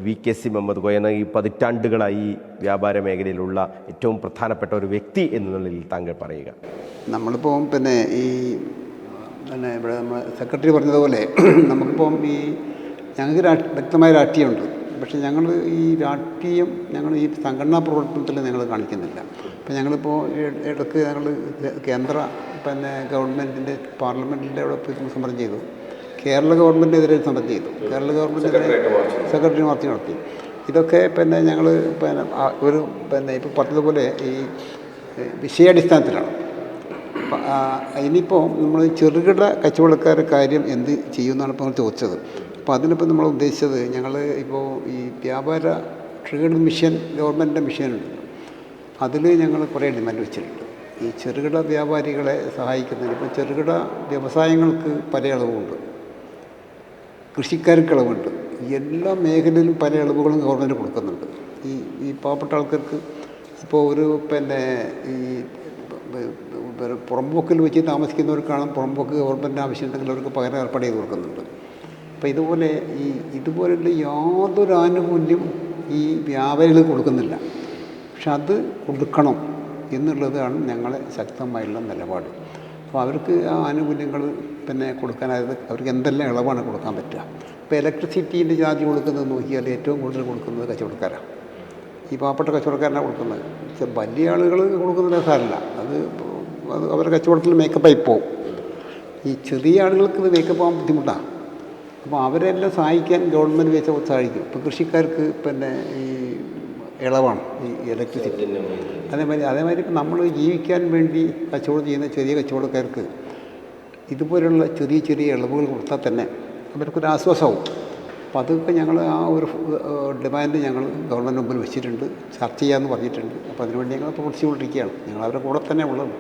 VKC മുഹമ്മദ് കോയ എന്ന ഈ പതിറ്റാണ്ടുകളായി വ്യാപാര മേഖലയിലുള്ള ഏറ്റവും പ്രധാനപ്പെട്ട ഒരു വ്യക്തി എന്നുള്ളതിൽ താങ്കൾ പറയുക? നമ്മളിപ്പോൾ ഈ ഇവിടെ നമ്മൾ സെക്രട്ടറി പറഞ്ഞതുപോലെ നമുക്കിപ്പം ഞങ്ങൾക്ക് വ്യക്തമായ രാഷ്ട്രീയമുണ്ട്. പക്ഷേ ഞങ്ങൾ ഈ രാഷ്ട്രീയം ഞങ്ങൾ ഈ സംഘടനാ പ്രവർത്തനത്തിൽ ഞങ്ങൾ കാണിക്കുന്നില്ല. അപ്പോൾ ഞങ്ങളിപ്പോൾ ഇടയ്ക്ക് ഞങ്ങൾ കേന്ദ്ര ഗവൺമെൻറ്റിൻ്റെ പാർലമെൻറ്റിൻ്റെ അവിടെ പോയി സമരം ചെയ്തു. കേരള ഗവൺമെൻറ്റിനെതിരെ സമരം ചെയ്തു. കേരള ഗവൺമെൻറ്റിനെതിരെ സെക്രട്ടറി മാർച്ച് നടത്തി. ഇതൊക്കെ ഞങ്ങൾ ഒരു ഇപ്പോൾ പറഞ്ഞതുപോലെ ഈ വിഷയാടിസ്ഥാനത്തിലാണ്. ഇനിയിപ്പോൾ നമ്മൾ ചെറുകിട കച്ചവടക്കാരുടെ കാര്യം എന്ത് ചെയ്യുമെന്നാണ് ഇപ്പോൾ ചോദിച്ചത്. അപ്പോൾ അതിനിപ്പോൾ നമ്മൾ ഉദ്ദേശിച്ചത്, ഞങ്ങൾ ഇപ്പോൾ ഈ വ്യാപാര ട്രേഡ് മിഷൻ, ഗവൺമെൻറ്റിൻ്റെ മിഷനുണ്ട്, അതിൽ ഞങ്ങൾ കുറേ ഡിമാൻഡ് വെച്ചിട്ടുണ്ട്. ഈ ചെറുകിട വ്യാപാരികളെ സഹായിക്കുന്നതിന് ഇപ്പോൾ ചെറുകിട വ്യവസായങ്ങൾക്ക് പല ഇളവുമുണ്ട്, കൃഷിക്കാർക്ക് ഇളവുണ്ട്, എല്ലാ മേഖലയിലും പല ഇളവുകളും ഗവൺമെൻറ് കൊടുക്കുന്നുണ്ട്. ഈ പാവപ്പെട്ട ആൾക്കാർക്ക് ഇപ്പോൾ ഒരു ഈ പുറമ്പോക്കിൽ വെച്ച് താമസിക്കുന്നവർക്കാണ് പുറമ്പോക്ക് ഗവൺമെൻറ് ആവശ്യമുണ്ടെങ്കിൽ അവർക്ക് പകരം ഏർപ്പാട് ചെയ്ത് കൊടുക്കുന്നുണ്ട്. അപ്പോൾ ഇതുപോലുള്ള യാതൊരു ആനുകൂല്യം ഈ വ്യാപാരികൾ കൊടുക്കുന്നില്ല. പക്ഷെ അത് കൊടുക്കണം എന്നുള്ളതാണ് ഞങ്ങളെ ശക്തമായുള്ള നിലപാട്. അപ്പോൾ അവർക്ക് ആ ആനുകൂല്യങ്ങൾ കൊടുക്കാൻ, അതായത് അവർക്ക് എന്തെല്ലാം ഇളവാണ് കൊടുക്കാൻ പറ്റുക. ഇപ്പോൾ ഇലക്ട്രിസിറ്റീൻ്റെ ചാർജ് കൊടുക്കുന്നത് നോക്കിയാൽ ഏറ്റവും കൂടുതൽ കൊടുക്കുന്നത് കച്ചവടക്കാരാണ്. ഈ പാവപ്പെട്ട കച്ചവടക്കാരനാണ് കൊടുക്കുന്നത്. വലിയ ആളുകൾ കൊടുക്കുന്നത് സാരമില്ല, അത് അവരുടെ കച്ചവടത്തിൽ മേക്കപ്പായി പോകും. ഈ ചെറിയ ആളുകൾക്ക് ഇത് മേക്കപ്പ് ആകാൻ ബുദ്ധിമുട്ടാണ്. അപ്പോൾ അവരെല്ലാം സഹായിക്കാൻ ഗവൺമെൻറ് വെച്ച സഹായിക്കും. ഇപ്പോൾ കൃഷിക്കാർക്ക് ഈ ഇളവാണ് ഈ ഇലക്ട്രിസിറ്റി. അതേമാതിരി ഇപ്പം നമ്മൾ ജീവിക്കാൻ വേണ്ടി കച്ചവടം ചെയ്യുന്ന ചെറിയ കച്ചവടക്കാർക്ക് ഇതുപോലുള്ള ചെറിയ ചെറിയ ഇളവുകൾ കൊടുത്താൽ തന്നെ അവർക്കൊരു ആശ്വാസമാവും. അപ്പോൾ അതൊക്കെ ഞങ്ങൾ ആ ഒരു ഡിമാൻഡ് ഞങ്ങൾ ഗവൺമെൻറ് മുമ്പിൽ വെച്ചിട്ടുണ്ട്, ചർച്ച ചെയ്യാമെന്ന് പറഞ്ഞിട്ടുണ്ട്. അപ്പോൾ അതിനുവേണ്ടി ഞങ്ങൾ പ്രവർത്തിച്ചുകൊണ്ടിരിക്കുകയാണ്. ഞങ്ങൾ അവരുടെ കൂടെ തന്നെ ഉള്ളത്.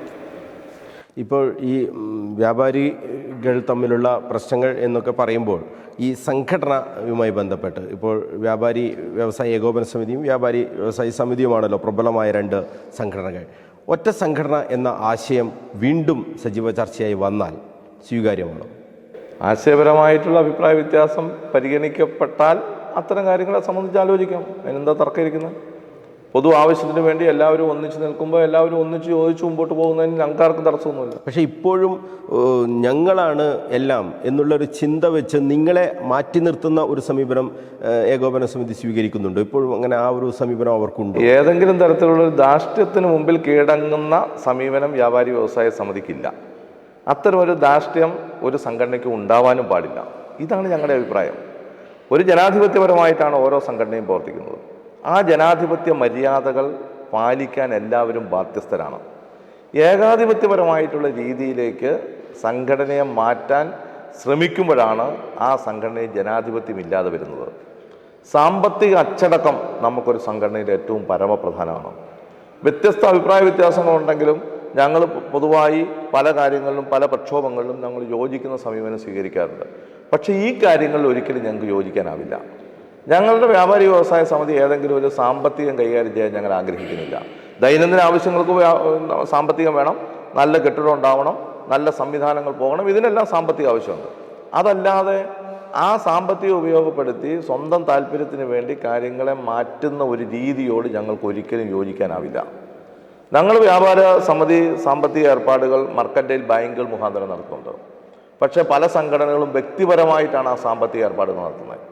ഇപ്പോൾ ഈ വ്യാപാരികൾ തമ്മിലുള്ള പ്രശ്നങ്ങൾ എന്നൊക്കെ പറയുമ്പോൾ ഈ സംഘടനയുമായി ബന്ധപ്പെട്ട് ഇപ്പോൾ വ്യാപാരി വ്യവസായ ഏകോപന സമിതിയും വ്യാപാരി വ്യവസായ സമിതിയുമാണല്ലോ പ്രബലമായ രണ്ട് സംഘടനകൾ. ഒറ്റ സംഘടന എന്ന ആശയം വീണ്ടും സജീവ ചർച്ചയായി വന്നാൽ സ്വീകാര്യമാണോ? ആശയപരമായിട്ടുള്ള അഭിപ്രായ വ്യത്യാസം പരിഗണിക്കപ്പെട്ടാൽ അത്തരം കാര്യങ്ങളെ സംബന്ധിച്ച് ആലോചിക്കാം. അതിനെന്താ തർക്കമിരിക്കുന്നത്? പൊതു ആവശ്യത്തിന് വേണ്ടി എല്ലാവരും ഒന്നിച്ച് നിൽക്കുമ്പോൾ എല്ലാവരും ഒന്നിച്ച് ചോദിച്ച് മുമ്പോട്ട് പോകുന്നതിന് ഞങ്ങൾക്കാർക്കും തടസ്സമൊന്നുമില്ല. പക്ഷേ ഇപ്പോഴും ഞങ്ങളാണ് എല്ലാം എന്നുള്ളൊരു ചിന്ത വെച്ച് നിങ്ങളെ മാറ്റി നിർത്തുന്ന ഒരു സമീപനം ഏകോപന സമിതി സ്വീകരിക്കുന്നുണ്ട്. ഇപ്പോഴും അങ്ങനെ ആ ഒരു സമീപനം അവർക്കുണ്ട്? ഏതെങ്കിലും തരത്തിലുള്ള ഒരു ധാർഷ്ട്യത്തിന് മുമ്പിൽ കീഴടങ്ങുന്ന സമീപനം വ്യാപാരി വ്യവസായ സമിതിക്കില്ല. അത്തരമൊരു ധാർഷ്ട്യം ഒരു സംഘടനയ്ക്ക് ഉണ്ടാവാനും പാടില്ല. ഇതാണ് ഞങ്ങളുടെ അഭിപ്രായം. ഒരു ജനാധിപത്യപരമായിട്ടാണ് ഓരോ സംഘടനയും പ്രവർത്തിക്കുന്നത്. ആ ജനാധിപത്യ മര്യാദകൾ പാലിക്കാൻ എല്ലാവരും ബാധ്യസ്ഥരാണ്. ഏകാധിപത്യപരമായിട്ടുള്ള രീതിയിലേക്ക് സംഘടനയെ മാറ്റാൻ ശ്രമിക്കുമ്പോഴാണ് ആ സംഘടനയിൽ ജനാധിപത്യമില്ലാതെ വരുന്നത്. സാമ്പത്തിക അച്ചടക്കം നമുക്കൊരു സംഘടനയിൽ ഏറ്റവും പരമപ്രധാനമാണ്. വ്യത്യസ്ത അഭിപ്രായ വ്യത്യാസങ്ങളുണ്ടെങ്കിലും ഞങ്ങൾ പൊതുവായി പല കാര്യങ്ങളിലും പല പ്രക്ഷോഭങ്ങളിലും ഞങ്ങൾ യോജിക്കുന്ന സമീപനം സ്വീകരിക്കാറുണ്ട്. പക്ഷേ ഈ കാര്യങ്ങളിൽ ഒരിക്കലും ഞങ്ങൾക്ക് യോജിക്കാനാവില്ല. ഞങ്ങളുടെ വ്യാപാരി വ്യവസായ സമിതി ഏതെങ്കിലും ഒരു സാമ്പത്തികം കൈകാര്യം ചെയ്യാൻ ഞങ്ങൾ ആഗ്രഹിക്കുന്നില്ല. ദൈനംദിന ആവശ്യങ്ങൾക്ക് സാമ്പത്തികം വേണം, നല്ല കെട്ടിടം ഉണ്ടാവണം, നല്ല സംവിധാനങ്ങൾ പോകണം, ഇതിനെല്ലാം സാമ്പത്തിക ആവശ്യമുണ്ട്. അതല്ലാതെ ആ സാമ്പത്തികം ഉപയോഗപ്പെടുത്തി സ്വന്തം താല്പര്യത്തിന് വേണ്ടി കാര്യങ്ങളെ മാറ്റുന്ന ഒരു രീതിയോട് ഞങ്ങൾക്ക് ഒരിക്കലും യോജിക്കാനാവില്ല. ഞങ്ങൾ വ്യാപാര സമിതി സാമ്പത്തിക ഏർപ്പാടുകൾ മർക്കന്റൈൽ ബാങ്കുകൾ മുഖാന്തരം നടത്തുന്നുണ്ട്. പക്ഷേ പല സംഘടനകളും വ്യക്തിപരമായിട്ടാണ് ആ സാമ്പത്തിക ഏർപ്പാടുകൾ നടത്തുന്നത്.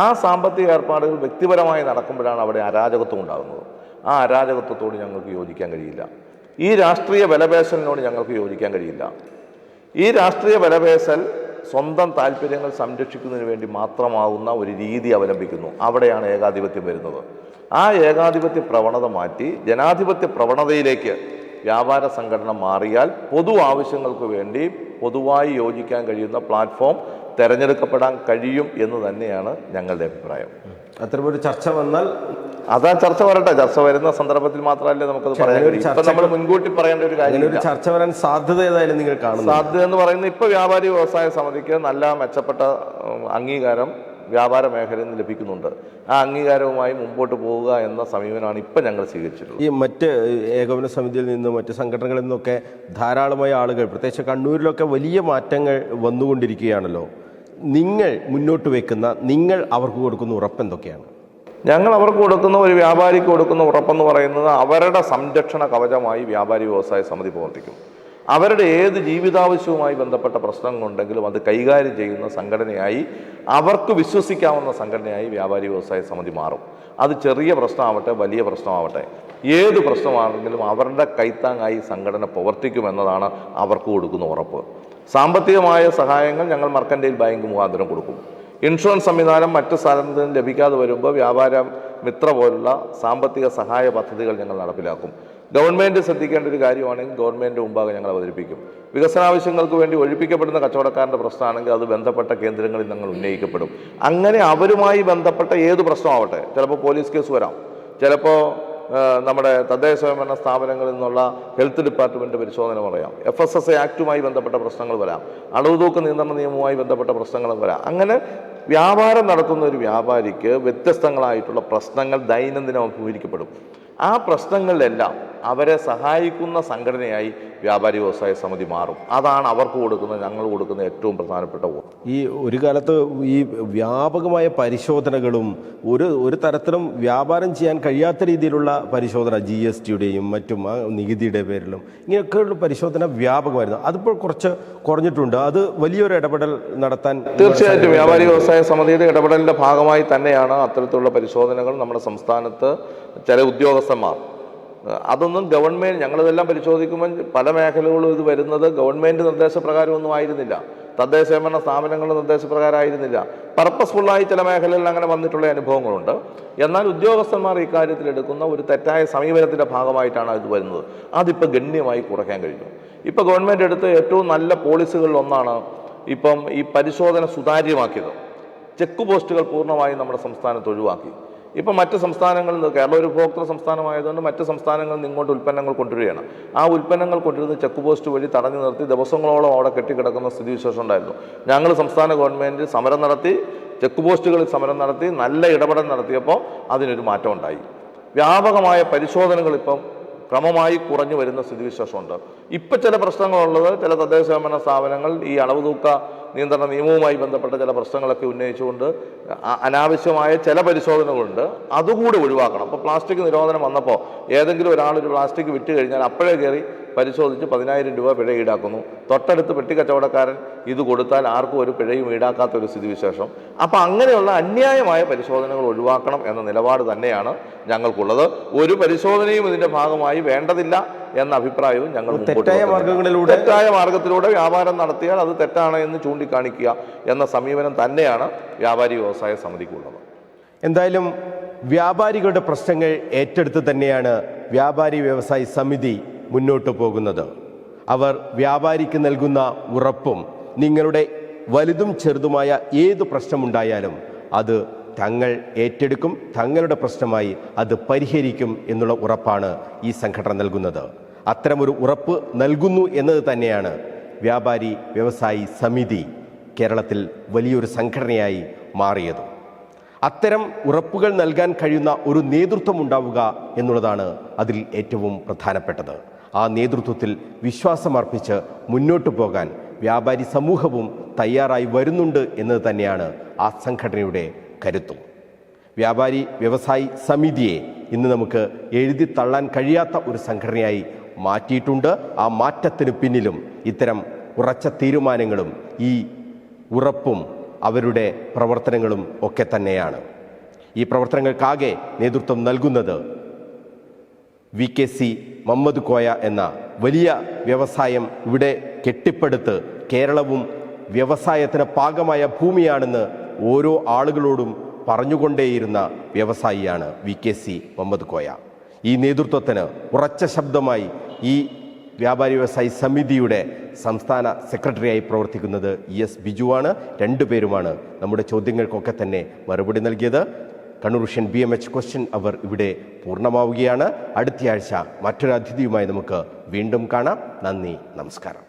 ആ സാമ്പത്തിക ഏർപ്പാടുകൾ വ്യക്തിപരമായി നടക്കുമ്പോഴാണ് അവിടെ അരാജകത്വം ഉണ്ടാകുന്നത്. ആ അരാജകത്വത്തോട് ഞങ്ങൾക്ക് യോജിക്കാൻ കഴിയില്ല. ഈ രാഷ്ട്രീയ വിലപേശലിനോട് ഞങ്ങൾക്ക് യോജിക്കാൻ കഴിയില്ല. ഈ രാഷ്ട്രീയ വിലപേശൽ സ്വന്തം താല്പര്യങ്ങൾ സംരക്ഷിക്കുന്നതിന് വേണ്ടി മാത്രമാവുന്ന ഒരു രീതി അവലംബിക്കുന്നു. അവിടെയാണ് ഏകാധിപത്യം വരുന്നത്. ആ ഏകാധിപത്യ പ്രവണത മാറ്റി ജനാധിപത്യ പ്രവണതയിലേക്ക് വ്യാപാര സംഘടന മാറിയാൽ പൊതു ആവശ്യങ്ങൾക്ക് വേണ്ടി പൊതുവായി യോജിക്കാൻ കഴിയുന്ന പ്ലാറ്റ്ഫോം തിരഞ്ഞെടുക്കപ്പെടാൻ കഴിയും എന്ന് തന്നെയാണ് ഞങ്ങളുടെ അഭിപ്രായം. അത്തരമൊരു ചർച്ച വന്നാൽ അതാ ചർച്ച വരട്ടെ. ചർച്ച വരുന്ന സന്ദർഭത്തിൽ മാത്രമല്ലേ നമുക്കത് പറയാൻ കഴിയും. ഇപ്പൊ നമ്മൾ മുൻകൂട്ടി പറയേണ്ട ഒരു കാര്യം. ചർച്ച വരാൻ സാധ്യത ഏതായാലും നിങ്ങൾ കാണുന്നു. സാധ്യത എന്ന് പറയുന്നത് ഇപ്പൊ വ്യാപാരി വ്യവസായ സമിതിക്ക് നല്ല മെച്ചപ്പെട്ട അംഗീകാരം വ്യാപാര മേഖലയിൽ നിന്ന് ലഭിക്കുന്നുണ്ട്. ആ അംഗീകാരവുമായി മുമ്പോട്ട് പോവുക എന്ന സമീപനമാണ് ഇപ്പം ഞങ്ങൾ സ്വീകരിച്ചിട്ടുള്ളത്. ഈ മറ്റ് ഏകോപന സമിതിയിൽ നിന്നും മറ്റ് സംഘടനകളിൽ നിന്നൊക്കെ ധാരാളമായ ആളുകൾ, പ്രത്യേകിച്ച് കണ്ണൂരിലൊക്കെ വലിയ മാറ്റങ്ങൾ വന്നുകൊണ്ടിരിക്കുകയാണല്ലോ. നിങ്ങൾ മുന്നോട്ട് വെക്കുന്ന, നിങ്ങൾ അവർക്ക് കൊടുക്കുന്ന ഉറപ്പ് എന്തൊക്കെയാണ്? ഞങ്ങൾ അവർക്ക് കൊടുക്കുന്ന, ഒരു വ്യാപാരിക്ക് കൊടുക്കുന്ന ഉറപ്പെന്ന് പറയുന്നത് അവരുടെ സംരക്ഷണ കവചമായി വ്യാപാരി വ്യവസായ സമിതി പ്രവർത്തിക്കും. അവരുടെ ഏത് ജീവിതാവശ്യവുമായി ബന്ധപ്പെട്ട പ്രശ്നങ്ങളുണ്ടെങ്കിലും അത് കൈകാര്യം ചെയ്യുന്ന സംഘടനയായി, അവർക്ക് വിശ്വസിക്കാവുന്ന സംഘടനയായി വ്യാപാരി വ്യവസായ സമിതി മാറും. അത് ചെറിയ പ്രശ്നമാവട്ടെ വലിയ പ്രശ്നമാവട്ടെ, ഏത് പ്രശ്നമാണെങ്കിലും അവരുടെ കൈത്താങ്ങായി സംഘടന പ്രവർത്തിക്കുമെന്നതാണ് അവർക്ക് കൊടുക്കുന്ന ഉറപ്പ്. സാമ്പത്തികമായ സഹായങ്ങൾ ഞങ്ങൾ മർക്കന്റൈൽ ബാങ്ക് മുഖാന്തരം കൊടുക്കും. ഇൻഷുറൻസ് സംവിധാനം മറ്റ് സ്ഥലത്ത് ലഭിക്കാതെ വരുമ്പോൾ വ്യാപാര മിത്ര പോലുള്ള സാമ്പത്തിക സഹായ പദ്ധതികൾ ഞങ്ങൾ നടപ്പിലാക്കും. ഗവൺമെൻറ് ശ്രദ്ധിക്കേണ്ട ഒരു കാര്യമാണെങ്കിൽ ഗവൺമെൻറ് മുമ്പാകെ ഞങ്ങൾ അവതരിപ്പിക്കും. വികസനാവശ്യങ്ങൾക്ക് വേണ്ടി ഒഴിപ്പിക്കപ്പെടുന്ന കച്ചവടക്കാരൻ്റെ പ്രശ്നമാണെങ്കിൽ അത് ബന്ധപ്പെട്ട കേന്ദ്രങ്ങളിൽ ഞങ്ങൾ ഉന്നയിക്കപ്പെടും. അങ്ങനെ അവരുമായി ബന്ധപ്പെട്ട ഏത് പ്രശ്നമാവട്ടെ, ചിലപ്പോൾ പോലീസ് കേസ് വരാം, ചിലപ്പോൾ നമ്മുടെ തദ്ദേശ സ്വയംഭരണ സ്ഥാപനങ്ങളിൽ നിന്നുള്ള ഹെൽത്ത് ഡിപ്പാർട്ട്മെൻറ്റ് പരിശോധന പറയാം, FSSA ആക്റ്റുമായി ബന്ധപ്പെട്ട പ്രശ്നങ്ങൾ വരാം, അളവ് തൂക്ക നിയന്ത്രണ നിയമവുമായി ബന്ധപ്പെട്ട പ്രശ്നങ്ങൾ വരാം. അങ്ങനെ വ്യാപാരം നടത്തുന്ന ഒരു വ്യാപാരിക്ക് വ്യത്യസ്തങ്ങളായിട്ടുള്ള പ്രശ്നങ്ങൾ ദൈനംദിനം അഭിമുഖീകരിക്കപ്പെടും. ആ പ്രശ്നങ്ങളിലെല്ലാം അവരെ സഹായിക്കുന്ന സംഘടനയായി വ്യാപാരി വ്യവസായ സമിതി മാറും. അതാണ് അവർക്ക് കൊടുക്കുന്ന, ഞങ്ങൾ കൊടുക്കുന്ന ഏറ്റവും പ്രധാനപ്പെട്ട വോട്ട്. ഈ ഒരു കാലത്ത് ഈ വ്യാപകമായ പരിശോധനകളും ഒരു തരത്തിലും വ്യാപാരം ചെയ്യാൻ കഴിയാത്ത രീതിയിലുള്ള പരിശോധന, GSTയുടെയും മറ്റും നികുതിയുടെ പേരിലും ഇങ്ങനെയൊക്കെയുള്ള പരിശോധന വ്യാപകമായിരുന്നു. അതിപ്പോൾ കുറച്ച് കുറഞ്ഞിട്ടുണ്ട്. അത് വലിയൊരു ഇടപെടൽ നടത്താൻ തീർച്ചയായിട്ടും വ്യാപാരി വ്യവസായ സമിതിയുടെ ഇടപെടലിൻ്റെ ഭാഗമായി തന്നെയാണ് അത്തരത്തിലുള്ള പരിശോധനകൾ നമ്മുടെ സംസ്ഥാനത്ത് ചില ഉദ്യോഗസ്ഥന്മാർ, അതൊന്നും ഗവൺമെൻറ്, ഞങ്ങളിതെല്ലാം പരിശോധിക്കുമ്പോൾ പല മേഖലകളും ഇത് വരുന്നത് ഗവൺമെൻറ് നിർദ്ദേശപ്രകാരമൊന്നും ആയിരുന്നില്ല, തദ്ദേശ സ്വയംഭരണ സ്ഥാപനങ്ങളുടെ നിർദ്ദേശപ്രകാരം ആയിരുന്നില്ല. പർപ്പസ്ഫുള്ളായി ചില മേഖലകളിൽ അങ്ങനെ വന്നിട്ടുള്ള അനുഭവങ്ങളുണ്ട്. എന്നാൽ ഉദ്യോഗസ്ഥന്മാർ ഇക്കാര്യത്തിൽ എടുക്കുന്ന ഒരു തെറ്റായ സമീപനത്തിൻ്റെ ഭാഗമായിട്ടാണ് ഇത് വരുന്നത്. അതിപ്പോൾ ഗണ്യമായി കുറയ്ക്കാൻ കഴിഞ്ഞു. ഇപ്പോൾ ഗവൺമെൻറ് എടുത്ത ഏറ്റവും നല്ല പോളിസികളിൽ ഒന്നാണ് ഇപ്പം ഈ പരിശോധന സുതാര്യമാക്കിയത്. ചെക്ക് പോസ്റ്റുകൾ പൂർണ്ണമായും നമ്മുടെ സംസ്ഥാനത്ത് ഒഴിവാക്കി. ഇപ്പം മറ്റ് സംസ്ഥാനങ്ങളിൽ നിന്ന്, കേരളം ഒരു ഉപഭോക്തൃ സംസ്ഥാനമായതുകൊണ്ട് മറ്റ് സംസ്ഥാനങ്ങളിൽ നിന്ന് ഇങ്ങോട്ട് ഉൽപ്പന്നങ്ങൾ കൊണ്ടുവരികയാണ്. ആ ഉൽപ്പന്നങ്ങൾ കൊണ്ടുവരുന്ന ചെക്ക് പോസ്റ്റ് വഴി തടഞ്ഞു നിർത്തി ദിവസങ്ങളോളം അവിടെ കെട്ടിക്കിടക്കുന്ന സ്ഥിതിവിശേഷം ഉണ്ടായിരുന്നു. ഞങ്ങൾ സംസ്ഥാന ഗവൺമെൻറ് സമരം നടത്തി, ചെക്ക് പോസ്റ്റുകളിൽ സമരം നടത്തി, നല്ല ഇടപെടൽ നടത്തിയപ്പോൾ അതിനൊരു മാറ്റം ഉണ്ടായി. വ്യാപകമായ പരിശോധനകൾ ഇപ്പം ക്രമമായി കുറഞ്ഞു വരുന്ന സ്ഥിതിവിശേഷമുണ്ട്. ഇപ്പം ചില പ്രശ്നങ്ങളുള്ളത്, ചില തദ്ദേശ സ്വയംഭരണ സ്ഥാപനങ്ങൾ ഈ അളവ് തൂക്ക നിയന്ത്രണ നിയമവുമായി ബന്ധപ്പെട്ട ചില പ്രശ്നങ്ങളൊക്കെ ഉന്നയിച്ചുകൊണ്ട് അനാവശ്യമായ ചില പരിശോധനകളുണ്ട്. അതുകൂടി ഒഴിവാക്കണം. അപ്പോൾ പ്ലാസ്റ്റിക് നിരോധനം വന്നപ്പോൾ ഏതെങ്കിലും ഒരാളൊരു പ്ലാസ്റ്റിക് വിറ്റ് കഴിഞ്ഞാൽ അപ്പോഴേ കയറി പരിശോധിച്ച് 10,000 രൂപ പിഴ ഈടാക്കുന്നു. തൊട്ടടുത്ത് പെട്ടിക്കച്ചവടക്കാരൻ ഇത് കൊടുത്താൽ ആർക്കും ഒരു പിഴയും ഈടാക്കാത്തൊരു സ്ഥിതിവിശേഷം. അപ്പോൾ അങ്ങനെയുള്ള അന്യായമായ പരിശോധനകൾ ഒഴിവാക്കണം എന്ന നിലപാട് തന്നെയാണ് ഞങ്ങൾക്കുള്ളത്. ഒരു പരിശോധനയും ഇതിൻ്റെ ഭാഗമായി വേണ്ടതില്ല എന്ന അഭിപ്രായവും ഞങ്ങൾ തെറ്റായ മാർഗത്തിലൂടെ വ്യാപാരം നടത്തിയാൽ അത് തെറ്റാണ് എന്ന് ചൂണ്ടിക്കാണിക്കുക എന്ന സമീപനം തന്നെയാണ് വ്യാപാരി വ്യവസായ സമിതിക്കുള്ളത്. എന്തായാലും വ്യാപാരികളുടെ പ്രശ്നങ്ങൾ ഏറ്റെടുത്ത് തന്നെയാണ് വ്യാപാരി വ്യവസായ സമിതി മുന്നോട്ട് പോകുന്നത്. അവർ വ്യാപാരിക്ക് നൽകുന്ന ഉറപ്പും നിങ്ങളുടെ വലുതും ചെറുതുമായ ഏത് പ്രശ്നമുണ്ടായാലും അത് തങ്ങൾ ഏറ്റെടുക്കും, തങ്ങളുടെ പ്രശ്നമായി അത് പരിഹരിക്കും എന്നുള്ള ഉറപ്പാണ് ഈ സംഘടന നൽകുന്നത്. അത്തരമൊരു ഉറപ്പ് നൽകുന്നു എന്നത് തന്നെയാണ് വ്യാപാരി വ്യവസായി സമിതി കേരളത്തിൽ വലിയൊരു സംഘടനയായി മാറിയത്. അത്തരം ഉറപ്പുകൾ നൽകാൻ കഴിയുന്ന ഒരു നേതൃത്വം ഉണ്ടാവുക എന്നുള്ളതാണ് അതിൽ ഏറ്റവും പ്രധാനപ്പെട്ടത്. ആ നേതൃത്വത്തിൽ വിശ്വാസമർപ്പിച്ച് മുന്നോട്ട് പോകാൻ വ്യാപാരി സമൂഹവും തയ്യാറായി വരുന്നുണ്ട് എന്നത് തന്നെയാണ് ആ സംഘടനയുടെ കരുത്തും. വ്യാപാരി വ്യവസായി സമിതിയെ ഇന്ന് നമുക്ക് എഴുതി തള്ളാൻ കഴിയാത്ത ഒരു സംഘടനയായി മാറ്റിയിട്ടുണ്ട്. ആ മാറ്റത്തിന് പിന്നിലും ഇത്തരം ഉറച്ച തീരുമാനങ്ങളും ഈ ഉറപ്പും അവരുടെ പ്രവർത്തനങ്ങളും ഒക്കെ തന്നെയാണ്. ഈ പ്രവർത്തനങ്ങൾക്കാകെ നേതൃത്വം നൽകുന്നത് VKC മുഹമ്മദ് കോയ എന്ന വലിയ വ്യവസായം ഇവിടെ കെട്ടിപ്പടുത്ത് കേരളവും വ്യവസായത്തിന് പാകമായ ഭൂമിയാണെന്ന് ഓരോ ആളുകളോടും പറഞ്ഞുകൊണ്ടേയിരുന്ന വ്യവസായിയാണ് VKC മുഹമ്മദ് കോയ. ഈ നേതൃത്വത്തിന് ഉറച്ച ശബ്ദമായി ഈ വ്യാപാരി വ്യവസായി സമിതിയുടെ സംസ്ഥാന സെക്രട്ടറിയായി പ്രവർത്തിക്കുന്നത് ES ബിജുവാണ്. രണ്ടുപേരുമാണ് നമ്മുടെ ചോദ്യങ്ങൾക്കൊക്കെ തന്നെ മറുപടി നൽകിയത്. കണ്ണൂർ വിഷൻ BMH ക്വസ്റ്റ്യൻ അവർ ഇവിടെ പൂർണ്ണമാവുകയാണ്. അടുത്തയാഴ്ച മറ്റൊരു അതിഥിയുമായി നമുക്ക് വീണ്ടും കാണാം. നന്ദി, നമസ്കാരം.